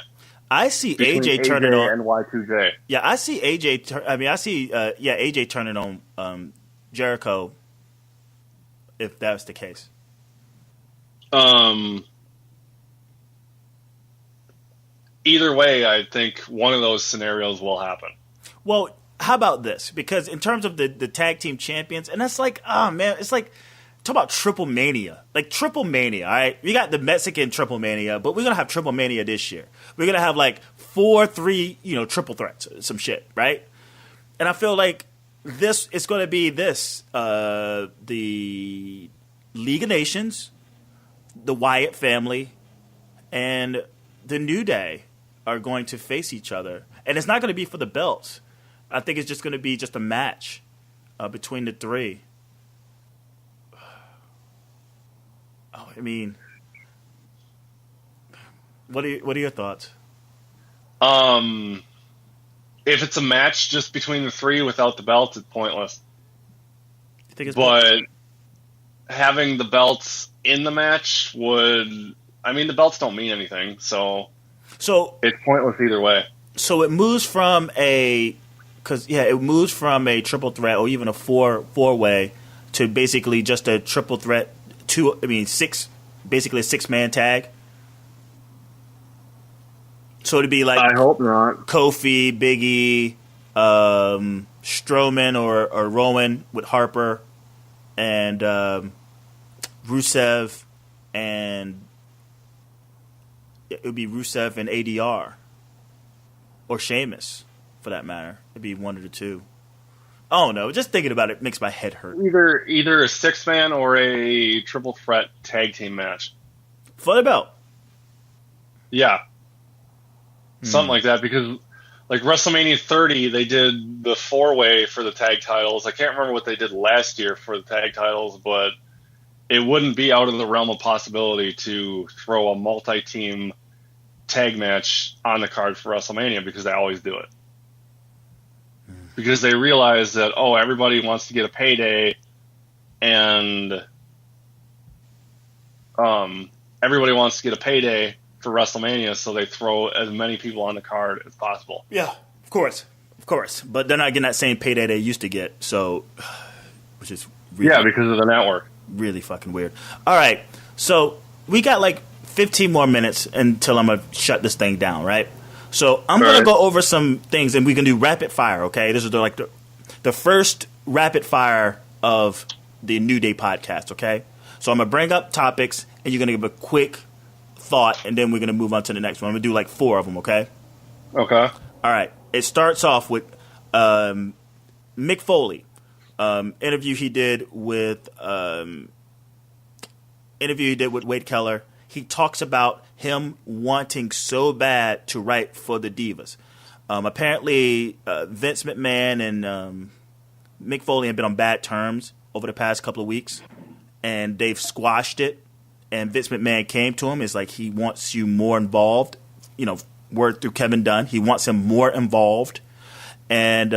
I see AJ turning on and Y2J. Yeah, I see AJ. AJ turning on Jericho. If that's the case. Either way, I think one of those scenarios will happen. Well, how about this? Because in terms of the tag team champions, and that's like, oh man, it's like talk about Triple Mania, like Triple Mania. All right, we got the Mexican Triple Mania, but we're gonna have Triple Mania this year. We're gonna have like 4-3, triple threats, some shit, right? And I feel like this is going to be the League of Nations, the Wyatt family, and the New Day are going to face each other, and it's not going to be for the belts. I think it's just going to be just a match between the three. Oh, I mean, what are your thoughts? If it's a match just between the three without the belts, it's pointless. You think it's but having the belts in the match the belts don't mean anything, so it's pointless either way. So it moves from it moves from a triple threat or even a four-way to basically just a triple threat. Basically a 6-man tag. So it'd be like, I hope not, Kofi, Big E, Strowman or Rowan with Harper, and Rusev, and it would be Rusev and ADR, or Sheamus, for that matter. It'd be one of the two. Oh no! Just thinking about it makes my head hurt. Either a 6-man or a triple threat tag team match for the belt. Yeah. Something like that, because like WrestleMania 30, they did the 4-way for the tag titles. I can't remember what they did last year for the tag titles, but it wouldn't be out of the realm of possibility to throw a multi-team tag match on the card for WrestleMania, because they always do it. Because they realize that, everybody wants to get a payday, and everybody wants to get a payday for WrestleMania, so they throw as many people on the card as possible. Yeah, of course. But they're not getting that same payday they used to get, so which is really, because of the network. Really fucking weird. All right, so we got like 15 more minutes until I'm gonna shut this thing down, right? So I'm gonna go over some things, and we can do rapid fire. Okay, this is the first rapid fire of the New Daye podcast. Okay, so I'm gonna bring up topics, and you're gonna give a quick thought, and then we're going to move on to the next one. I'm going to do like 4 of them, okay? Okay. All right. It starts off with Mick Foley, interview he did with Wade Keller. He talks about him wanting so bad to write for the Divas. Apparently, Vince McMahon and Mick Foley have been on bad terms over the past couple of weeks, and they've squashed it. And Vince McMahon came to him. It's like he wants you more involved. Word through Kevin Dunn. He wants him more involved. And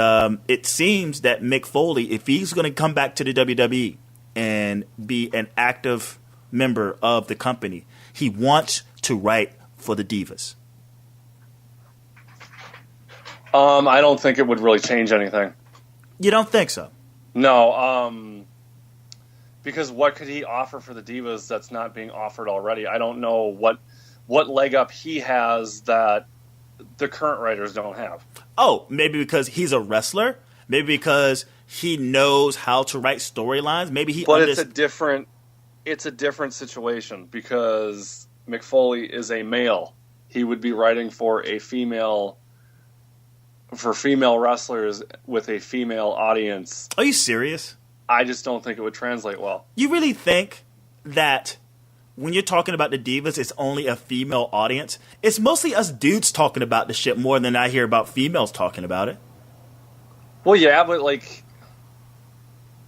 it seems that Mick Foley, if he's going to come back to the WWE and be an active member of the company, he wants to write for the Divas. I don't think it would really change anything. You don't think so? No. Because what could he offer for the Divas that's not being offered already? I don't know what leg up he has that the current writers don't have. Oh, maybe because he's a wrestler? Maybe because he knows how to write storylines? Maybe he But it's a different situation, because Mick Foley is a male. He would be writing for female wrestlers with a female audience. Are you serious? I just don't think it would translate well. You really think that when you're talking about the Divas, it's only a female audience? It's mostly us dudes talking about the shit more than I hear about females talking about it. Well, yeah, but, like,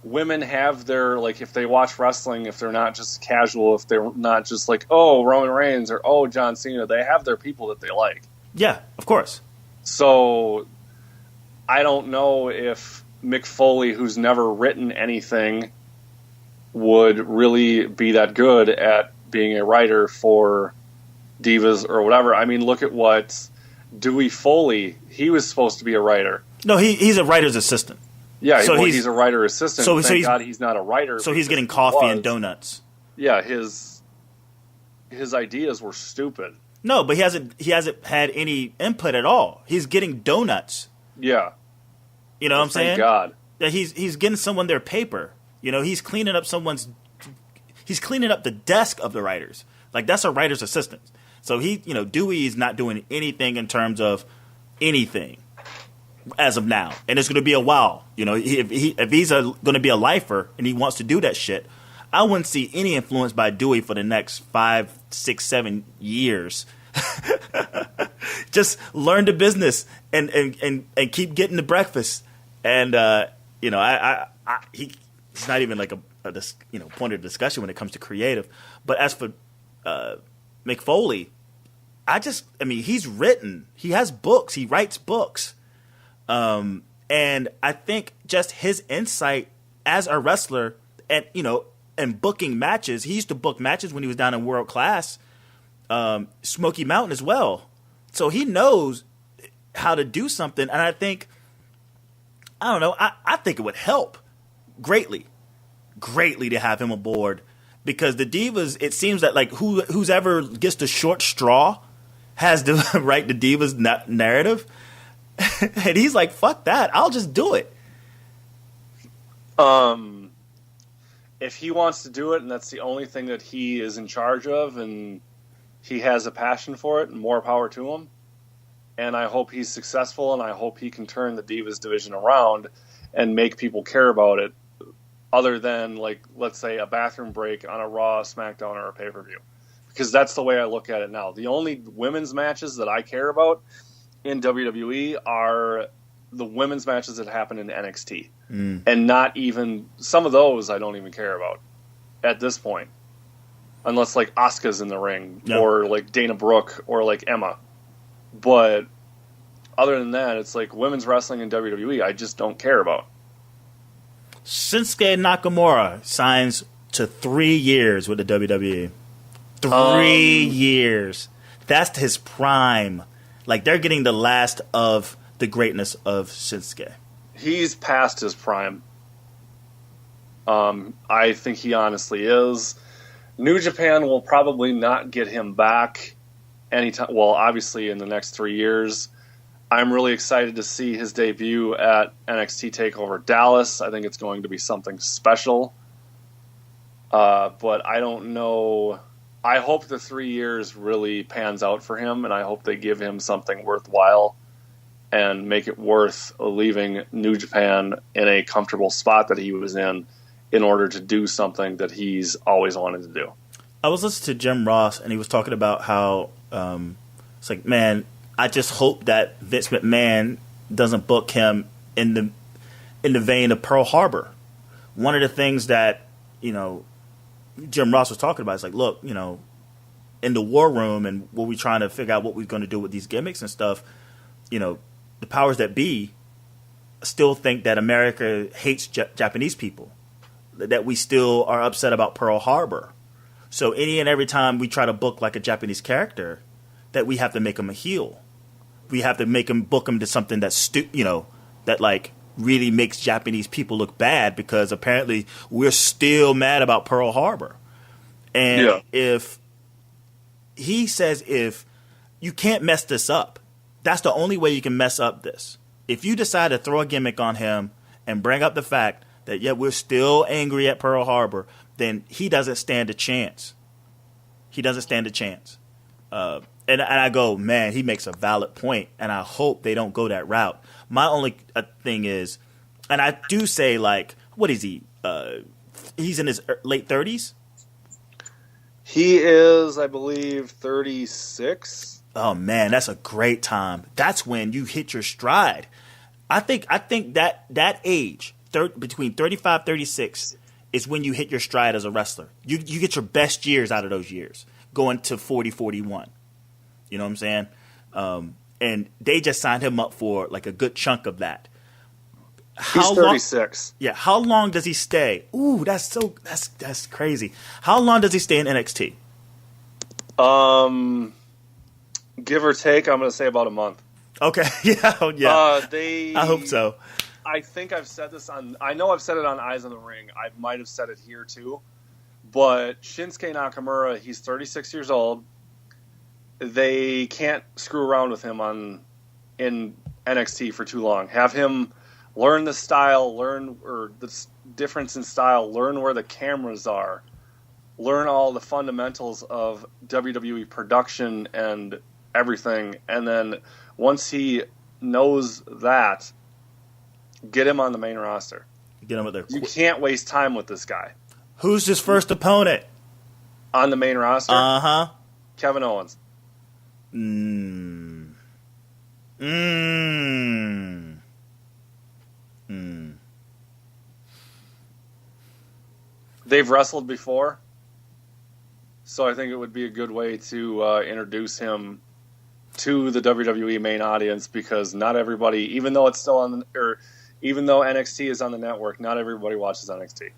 women have their, like, if they watch wrestling, if they're not just casual, if they're not just like, oh, Roman Reigns or, oh, John Cena, they have their people that they like. Yeah, of course. So I don't know if Mick Foley, who's never written anything, would really be that good at being a writer for Divas or whatever. I mean, look at what Dewey Foley, he was supposed to be a writer. No, he's a writer's assistant. Yeah, so he's a writer assistant. So Thank God he's not a writer. So he's getting coffee and donuts. Yeah, his ideas were stupid. No, but he hasn't had any input at all. He's getting donuts. Yeah. You know what I'm saying? Thank God. Yeah, he's getting someone their paper. You know, he's cleaning up the desk of the writers. Like, that's a writer's assistant. So Dewey is not doing anything in terms of anything as of now. And it's going to be a while. You know, if he's going to be a lifer and he wants to do that shit, I wouldn't see any influence by Dewey for the next 5, 6, 7 years. Just learn the business and keep getting the breakfast. And he's not even like a point of discussion when it comes to creative. But as for Mick Foley, he's written. He has books. He writes books. And I think just his insight as a wrestler and booking matches. He used to book matches when he was down in World Class, Smoky Mountain as well. So he knows how to do something. And I think it would help greatly to have him aboard, because the Divas, it seems that like who's ever gets the short straw has to write the Divas narrative. And he's like, fuck that, I'll just do it. If he wants to do it and that's the only thing that he is in charge of and he has a passion for it, more power to him. And I hope he's successful, and I hope he can turn the Divas division around and make people care about it, other than, like, let's say a bathroom break on a Raw, SmackDown, or a pay-per-view. Because that's the way I look at it now. The only women's matches that I care about in WWE are the women's matches that happen in NXT. And not even, some of those I don't even care about at this point. Unless, like, Asuka's in the ring, or, like, Dana Brooke, or, like, Emma. But other than that, it's like women's wrestling in WWE I just don't care about. Shinsuke Nakamura signs to 3 years with the WWE. 3 years. That's his prime. Like, they're getting the last of the greatness of Shinsuke. He's past his prime. I think he honestly is. New Japan will probably not get him back anytime. Well, obviously in the next 3 years. I'm really excited to see his debut at NXT TakeOver Dallas. I think it's going to be something special. But I don't know. I hope the 3 years really pans out for him, and I hope they give him something worthwhile and make it worth leaving New Japan in a comfortable spot that he was in order to do something that he's always wanted to do. I was listening to Jim Ross, and he was talking about how it's like, man, I just hope that Vince McMahon doesn't book him in the vein of Pearl Harbor. One of the things that, Jim Ross was talking about is like, look, in the war room and what we're trying to figure out what we're going to do with these gimmicks and stuff, the powers that be still think that America hates Japanese people, that we still are upset about Pearl Harbor. So any and every time we try to book like a Japanese character, that we have to make him a heel. We have to book him to something that's that like really makes Japanese people look bad, because apparently we're still mad about Pearl Harbor. And if he says, if you can't mess this up, that's the only way you can mess up this. If you decide to throw a gimmick on him and bring up the fact that, we're still angry at Pearl Harbor, then he doesn't stand a chance. He doesn't stand a chance. And I go, man, he makes a valid point, and I hope they don't go that route. My only thing is, and I do say, like, what is he, he's in his late 30s. He is, I believe, 36. Oh man, that's a great time. That's when you hit your stride. I think that age, between 35, 36, is when you hit your stride as a wrestler. You get your best years out of those years, going to 40, 41. You know what I'm saying? And they just signed him up for like a good chunk of that. He's 36. Yeah. How long does he stay? Ooh, that's crazy. How long does he stay in NXT? Give or take, I'm going to say about a month. Okay. Yeah. I hope so. I think I've said this I know I've said it on Eyes on the Ring. I might have said it here too. But Shinsuke Nakamura, he's 36 years old. They can't screw around with him in NXT for too long. Have him learn the style, or the difference in style, learn where the cameras are, learn all the fundamentals of WWE production and everything, and then once he knows that, get him on the main roster. Get him there. You can't waste time with this guy. Who's his first opponent on the main roster? Kevin Owens. They've wrestled before, so I think it would be a good way to introduce him to the WWE main audience, because not everybody, even though it's still even though NXT is on the network, not everybody watches NXT.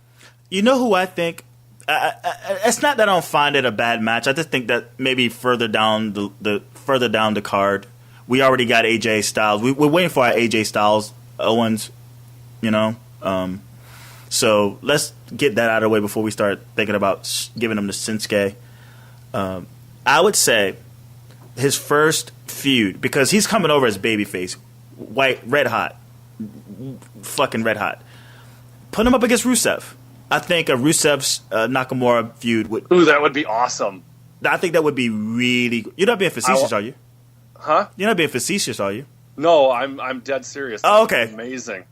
You know who I think? It's not that I don't find it a bad match. I just think that maybe further down the card, we already got AJ Styles. We're waiting for our AJ Styles Owens, you know. So let's get that out of the way before we start thinking about giving him to Shinsuke. I would say his first feud, because he's coming over as babyface, red hot. Put him up against Rusev. I think a Rusev Nakamura feud would. Ooh, that would be awesome. I think that would be really. You're not being facetious, are you? Huh? You're not being facetious, are you? No, I'm dead serious. Oh, okay. Amazing.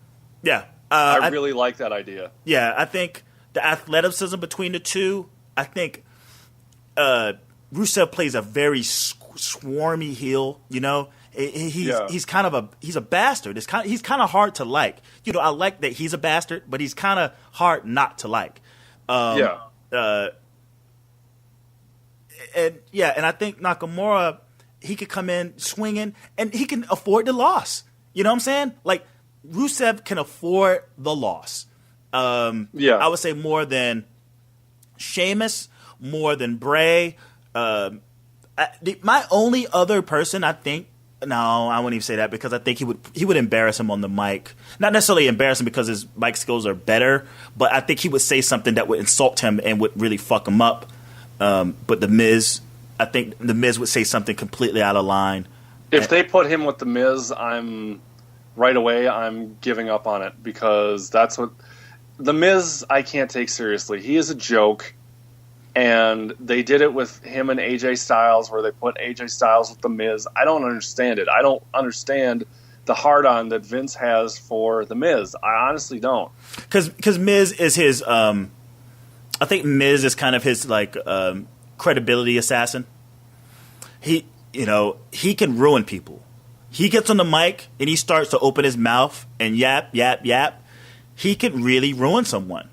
Yeah. I really like that idea. Yeah, I think the athleticism between the two. I think Rusev plays a very swarmy heel. You know, he's kind of a bastard. He's kind of hard to like. You know, I like that he's a bastard, but he's kind of hard not to like. And I think Nakamura, he could come in swinging, and he can afford the loss. You know what I'm saying? Like, Rusev can afford the loss. I would say more than Sheamus, more than Bray. My only other person, I think, no, I wouldn't even say that, because I think he would embarrass him on the mic. Not necessarily embarrass him because his mic skills are better, but I think he would say something that would insult him and would really fuck him up. But The Miz, I think The Miz would say something completely out of line. If they put him with The Miz, I'm giving up on it, because that's what The Miz I can't take seriously. He is a joke, and they did it with him and AJ Styles, where they put AJ Styles with The Miz. I don't understand it. I don't understand the hard-on that Vince has for The Miz. I honestly don't. Because Miz is his I think Miz is kind of his credibility assassin. He can ruin people. He gets on the mic and he starts to open his mouth and yap, yap, yap. He could really ruin someone.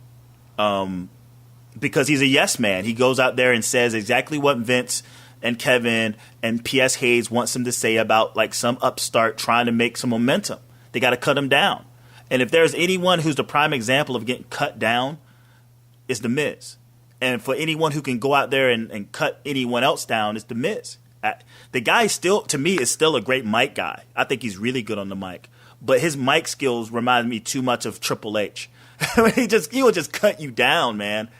Because he's a yes man. He goes out there and says exactly what Vince and Kevin and P.S. Hayes wants him to say about like some upstart trying to make some momentum. They got to cut him down. And if there's anyone who's the prime example of getting cut down, it's The Miz. And for anyone who can go out there and cut anyone else down, it's The Miz. The guy still, to me, is still a great mic guy. I think he's really good on the mic. But his mic skills remind me too much of Triple H. He will just cut you down, man.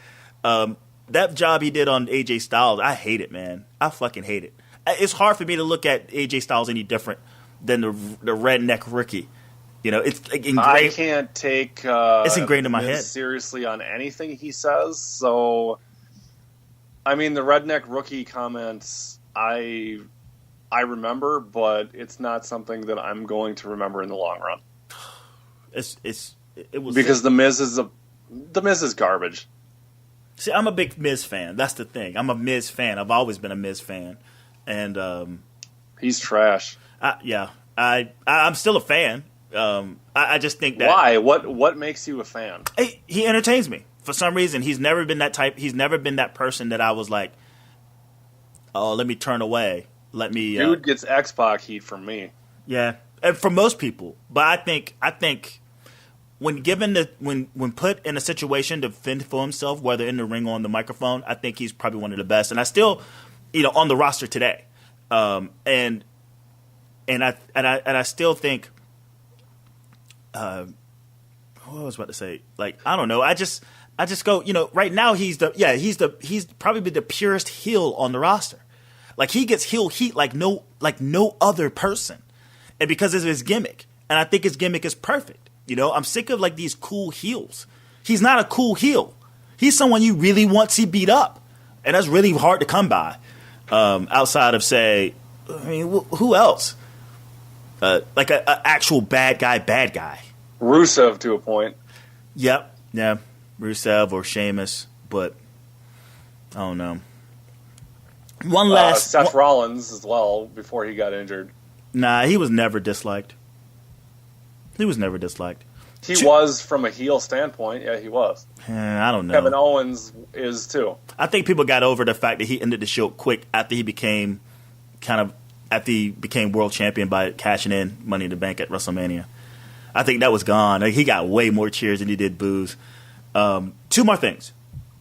That job he did on AJ Styles, I hate it, man. I fucking hate it. It's hard for me to look at AJ Styles any different than the redneck rookie. You know, it's ingrained. I can't take it's ingrained in my head seriously on anything he says. So, I mean, the redneck rookie comments, I remember, but it's not something that I'm going to remember in the long run. It was because The Miz is The Miz is garbage. See, I'm a big Miz fan. That's the thing. I'm a Miz fan. I've always been a Miz fan, and he's trash. I'm still a fan. I just think that why? What makes you a fan? He entertains me for some reason. He's never been that type. He's never been that person that I was like, oh, let me turn away. Let me. Dude gets X-Pac heat from me. Yeah, and for most people, but I think when given when put in a situation to fend for himself, whether in the ring or on the microphone, I think he's probably one of the best. And I still, on the roster today, and I still think, what was I about to say? Like, I don't know. I just go, right now he's probably the purest heel on the roster. Like, he gets heel heat like no other person, and because of his gimmick, and I think his gimmick is perfect. I'm sick of like these cool heels. He's not a cool heel. He's someone you really want to see beat up, and that's really hard to come by. Outside of who else? Like a actual bad guy. Rusev to a point. Yep, yeah, Rusev or Sheamus, but I don't know. One last Seth Rollins as well before he got injured. Nah, he was never disliked. He was never disliked. He was from a heel standpoint. Yeah, he was. I don't know. Kevin Owens is too. I think people got over the fact that he ended the show quick after he became world champion by cashing in Money in the Bank at WrestleMania. I think that was gone. Like, he got way more cheers than he did boos. Two more things,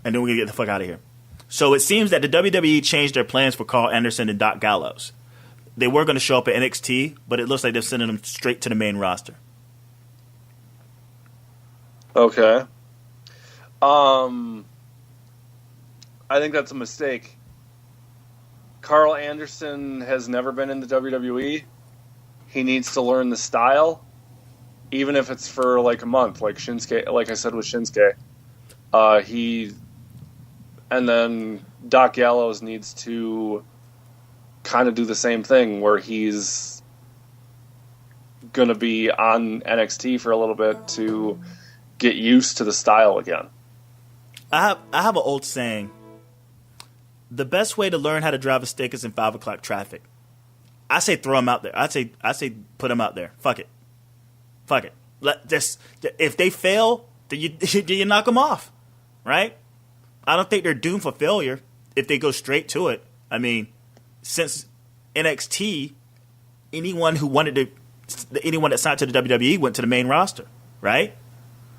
and then we're going to get the fuck out of here. So it seems that the WWE changed their plans for Carl Anderson and Doc Gallows. They were going to show up at NXT, but it looks like they're sending them straight to the main roster. Okay. I think that's a mistake. Carl Anderson has never been in the WWE. He needs to learn the style, even if it's for like a month, like Shinsuke. Like I said with Shinsuke, and then Doc Gallows needs to kind of do the same thing, where he's gonna be on NXT for a little bit to get used to the style again. I have an old saying. The best way to learn how to drive a stick is in 5 o'clock traffic. I say throw them out there. I say put them out there. Fuck it. If they fail, then you knock them off, right? I don't think they're doomed for failure if they go straight to it. I mean, since NXT, anyone that signed to the WWE went to the main roster, right?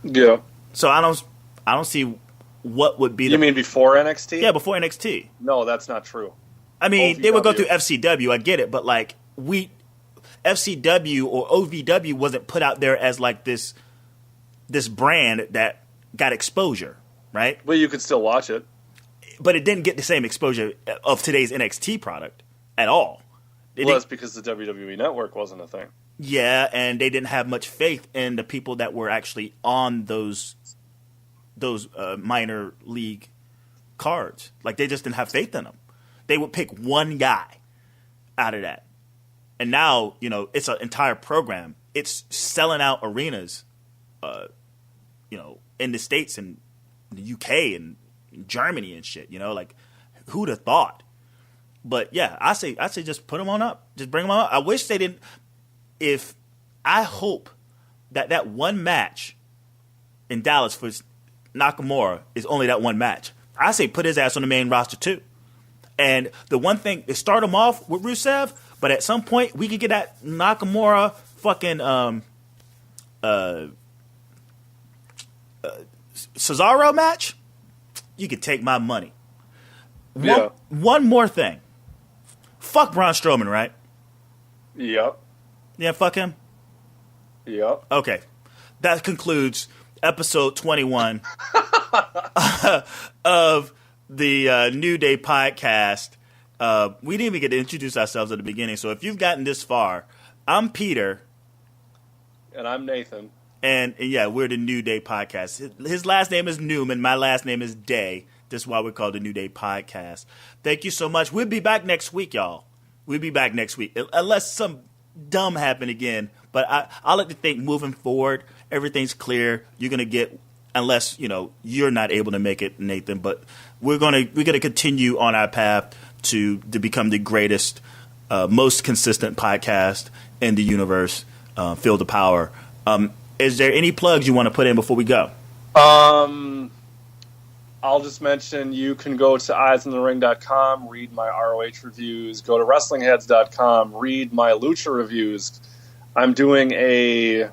Yeah. So I don't see what would be. You mean before NXT? Yeah, before NXT. No, that's not true. I mean, OVW. They would go through FCW. I get it, but like FCW or OVW wasn't put out there as like this brand that got exposure, right? Well, you could still watch it, but it didn't get the same exposure of today's NXT product at all. That's because the WWE Network wasn't a thing. Yeah, and they didn't have much faith in the people that were actually on those minor league cards. Like, they just didn't have faith in them. They would pick one guy out of that. And now, it's an entire program. It's selling out arenas, in the States and the UK and Germany and shit, like, who'd have thought? But yeah, I say just put them on up. Just bring them on up. I wish they didn't. I hope that one match in Dallas for Nakamura is only that one match. I say put his ass on the main roster too. And the one thing, they start him off with Rusev, but at some point we could get that Nakamura fucking Cesaro match. You could take my money. One more thing. Fuck Braun Strowman, right? Yep. Yeah, fuck him? Yep. Okay. That concludes episode 21 of the Neu Daye Podcast. We didn't even get to introduce ourselves at the beginning, so if you've gotten this far, I'm Peter. And I'm Nathan. And yeah, we're the Neu Daye Podcast. His last name is Newman. My last name is Day. That's why we're called the Neu Daye Podcast. Thank you so much. We'll be back next week, y'all. We'll be back next week. Unless some dumb happen again. But I like to think moving forward, everything's clear. You're going to get unless you're not able to make it, Nathan. But we're gonna continue on our path to become the greatest, most consistent podcast in the universe. Feel the power. Is there any plugs you want to put in before we go? I'll just mention you can go to eyesinthering.com, read my ROH reviews, go to wrestlingheads.com, read my lucha reviews. I'm doing a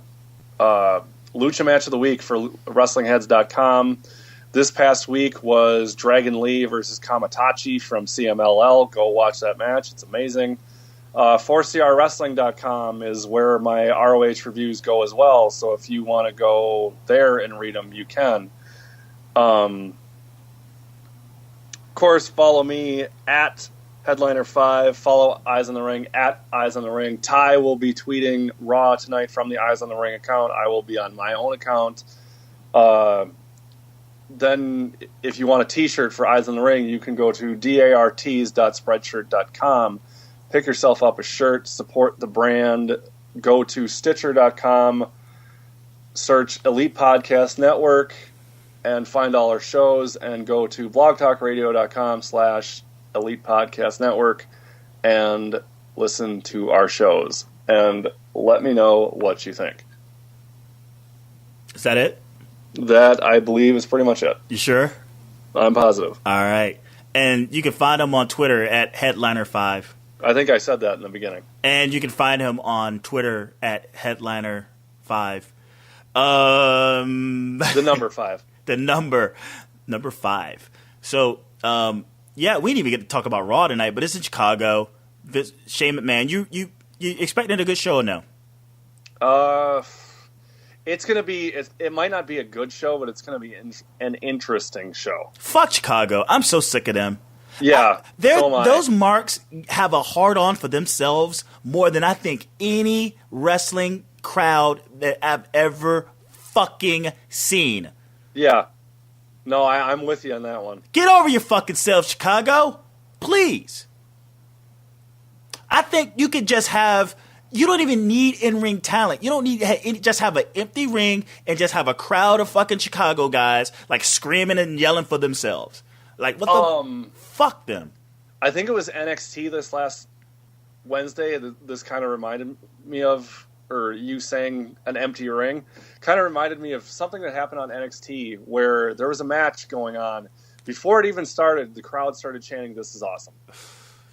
lucha match of the week for wrestlingheads.com. This past week was Dragon Lee versus Kamatachi from CMLL. Go watch that match. It's amazing. 4crwrestling.com is where my ROH reviews go as well. So if you want to go there and read them, you can. Of course, follow me at Headliner5. Follow Eyes on the Ring at Eyes on the Ring. Ty will be tweeting Raw tonight from the Eyes on the Ring account. I will be on my own account. Then, if you want a T-shirt for Eyes on the Ring, you can go to darts.spreadshirt.com. Pick yourself up a shirt. Support the brand. Go to Stitcher.com. Search Elite Podcast Network and find all our shows. And go to blogtalkradio.com/Elite Podcast Network and listen to our shows. And let me know what you think. Is that it? That, I believe, is pretty much it. You sure? I'm positive. All right. And you can find him on Twitter at Headliner5. I think I said that in the beginning. And you can find him on Twitter at Headliner5. The number 5. The number 5. So, we didn't even get to talk about Raw tonight, but it's in Chicago. Shane McMahon, you expecting a good show or no? It's going to be, it might not be a good show, but it's going to be an interesting show. Fuck Chicago. I'm so sick of them. Yeah. Those marks have a hard-on for themselves more than I think any wrestling crowd that I've ever fucking seen. Yeah. No, I'm with you on that one. Get over your fucking self, Chicago. Please. I think you could just have... You don't even need in-ring talent. You don't need just have an empty ring and just have a crowd of fucking Chicago guys like screaming and yelling for themselves. Like, what the fuck them? I think it was NXT this last Wednesday. This kind of reminded me of, or you saying an empty ring, kind of reminded me of something that happened on NXT where there was a match going on. Before it even started, the crowd started chanting, "This is awesome."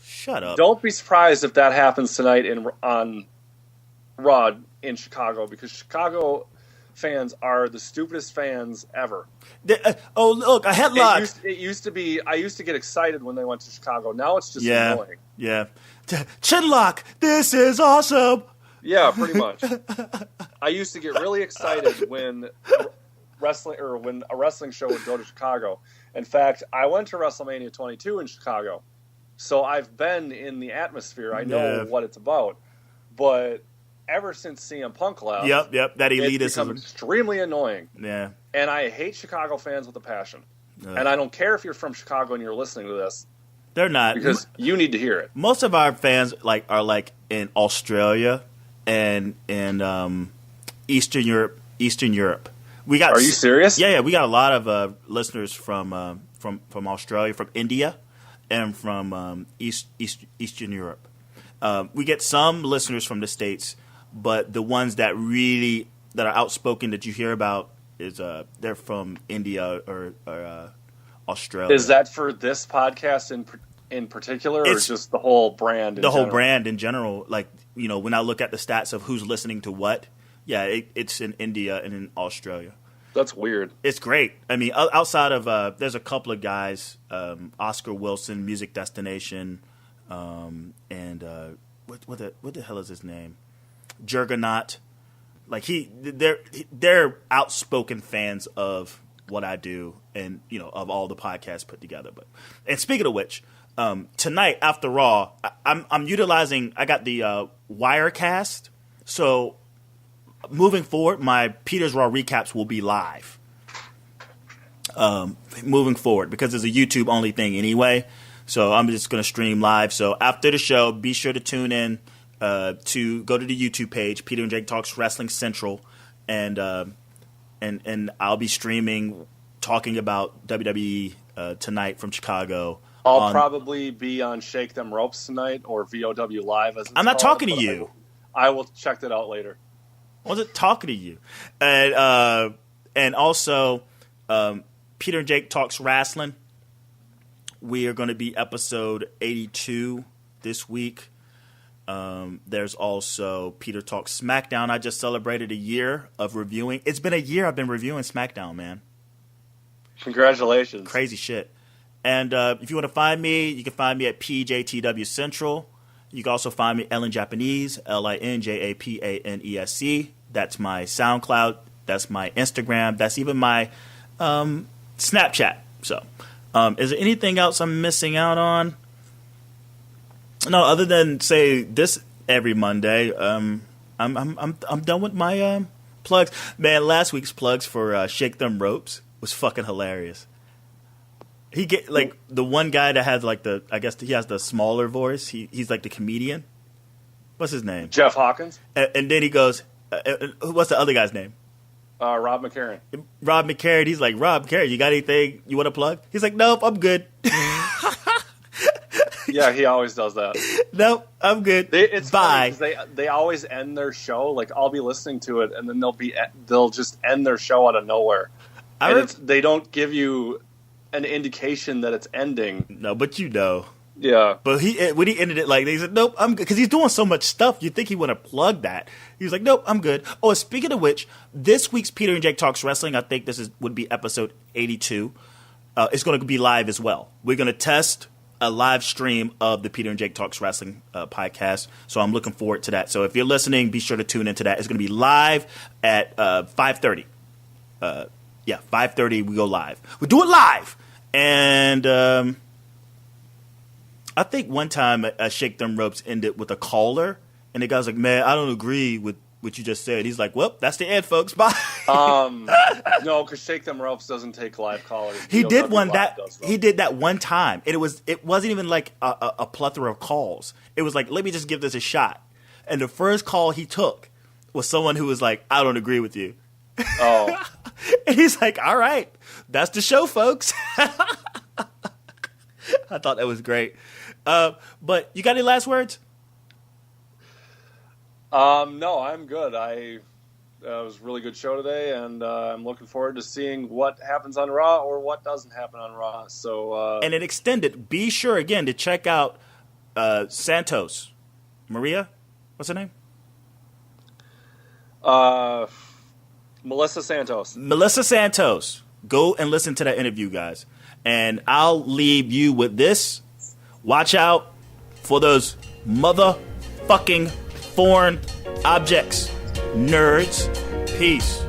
Shut up. Don't be surprised if that happens tonight on Raw in Chicago, because Chicago fans are the stupidest fans ever. Look, a headlock. It used to be, I used to get excited when they went to Chicago. Now it's just annoying. Yeah. Chinlock, this is awesome. Yeah, pretty much. I used to get really excited when when a wrestling show would go to Chicago. In fact, I went to WrestleMania 22 in Chicago. So I've been in the atmosphere. I know what it's about. But ever since CM Punk left, that elitism, it's become extremely annoying. Yeah. And I hate Chicago fans with a passion. And I don't care if you're from Chicago and you're listening to this. They're not. Because you need to hear it. Most of our fans are in Australia and Eastern Europe. We got. Are you serious? Yeah. We got a lot of listeners from Australia, from India, and from Eastern Europe. We get some listeners from the States, but the ones that are outspoken that you hear about is they're from India or Australia. Is that for this podcast in particular, or just the whole brand? Whole brand in general. Like, when I look at the stats of who's listening to what, it's in India and in Australia. That's weird. It's great. I mean, outside of there's a couple of guys, Oscar Wilson, Music Destination, and what the hell is his name? Juggernaut. Like they're outspoken fans of what I do and of all the podcasts put together. And speaking of which, tonight after Raw, I'm utilizing. I got the Wirecast, so moving forward, my Peter's Raw recaps will be live. Moving forward, because it's a YouTube only thing anyway. So I'm just going to stream live. So after the show, be sure to tune in to go to the YouTube page, Peter and Jake Talks Wrestling Central, and and I'll be streaming, talking about WWE tonight from Chicago. I'll probably be on Shake Them Ropes tonight or VOW Live. As it's I'm not called, talking to you. I will check that out later. I wasn't talking to you. And also, Peter and Jake Talks Wrestling. We are going to be episode 82 this week. There's also Peter Talks Smackdown. I just celebrated a year of reviewing. It's been a year I've been reviewing Smackdown, man. Congratulations. Crazy shit. And if you want to find me, you can find me at PJTW Central. You can also find me Ellen Japanese, LINJAPANESC. That's my SoundCloud. That's my Instagram. That's even my Snapchat. So, is there anything else I'm missing out on? No, other than say this every Monday. I'm done with my plugs. Man, last week's plugs for Shake Them Ropes was fucking hilarious. He get like the one guy that has like I guess he has the smaller voice. He's like the comedian. What's his name? Jeff Hawkins. And then he goes, what's the other guy's name? Rob McCarran. Rob McCarran. He's like, Rob McCarran, you got anything you want to plug? He's like, nope, I'm good. Yeah, he always does that. Nope, I'm good. It's bye. Funny 'cause they always end their show. Like I'll be listening to it, and then they'll just end their show out of nowhere. They don't give you an indication that it's ending. No, but you know. Yeah. But when he ended it like, they said, nope, I'm good. Because he's doing so much stuff, you'd think he would have plugged that. He was like, nope, I'm good. Oh, and speaking of which, this week's Peter and Jake Talks Wrestling, I think would be episode 82. It's going to be live as well. We're going to test a live stream of the Peter and Jake Talks Wrestling podcast. So I'm looking forward to that. So if you're listening, be sure to tune into that. It's going to be live at 5:30. 5:30 we go live. We do it live. And I think one time Shake Them Ropes ended with a caller. And the guy's like, man, I don't agree with what you just said. He's like, well, that's the end, folks. Bye. No, because Shake Them Ropes doesn't take live callers. He did that one time. And it wasn't even like a plethora of calls. It was like, let me just give this a shot. And the first call he took was someone who was like, I don't agree with you. Oh. And he's like, all right, that's the show, folks. I thought that was great. But you got any last words? No, I'm good. It was a really good show today, and I'm looking forward to seeing what happens on Raw or what doesn't happen on Raw. So, and it extended. Be sure again to check out Santos. Maria, what's her name? Melissa Santos. Melissa Santos. Go and listen to that interview, guys. And I'll leave you with this. Watch out for those motherfucking foreign objects. Nerds. Peace.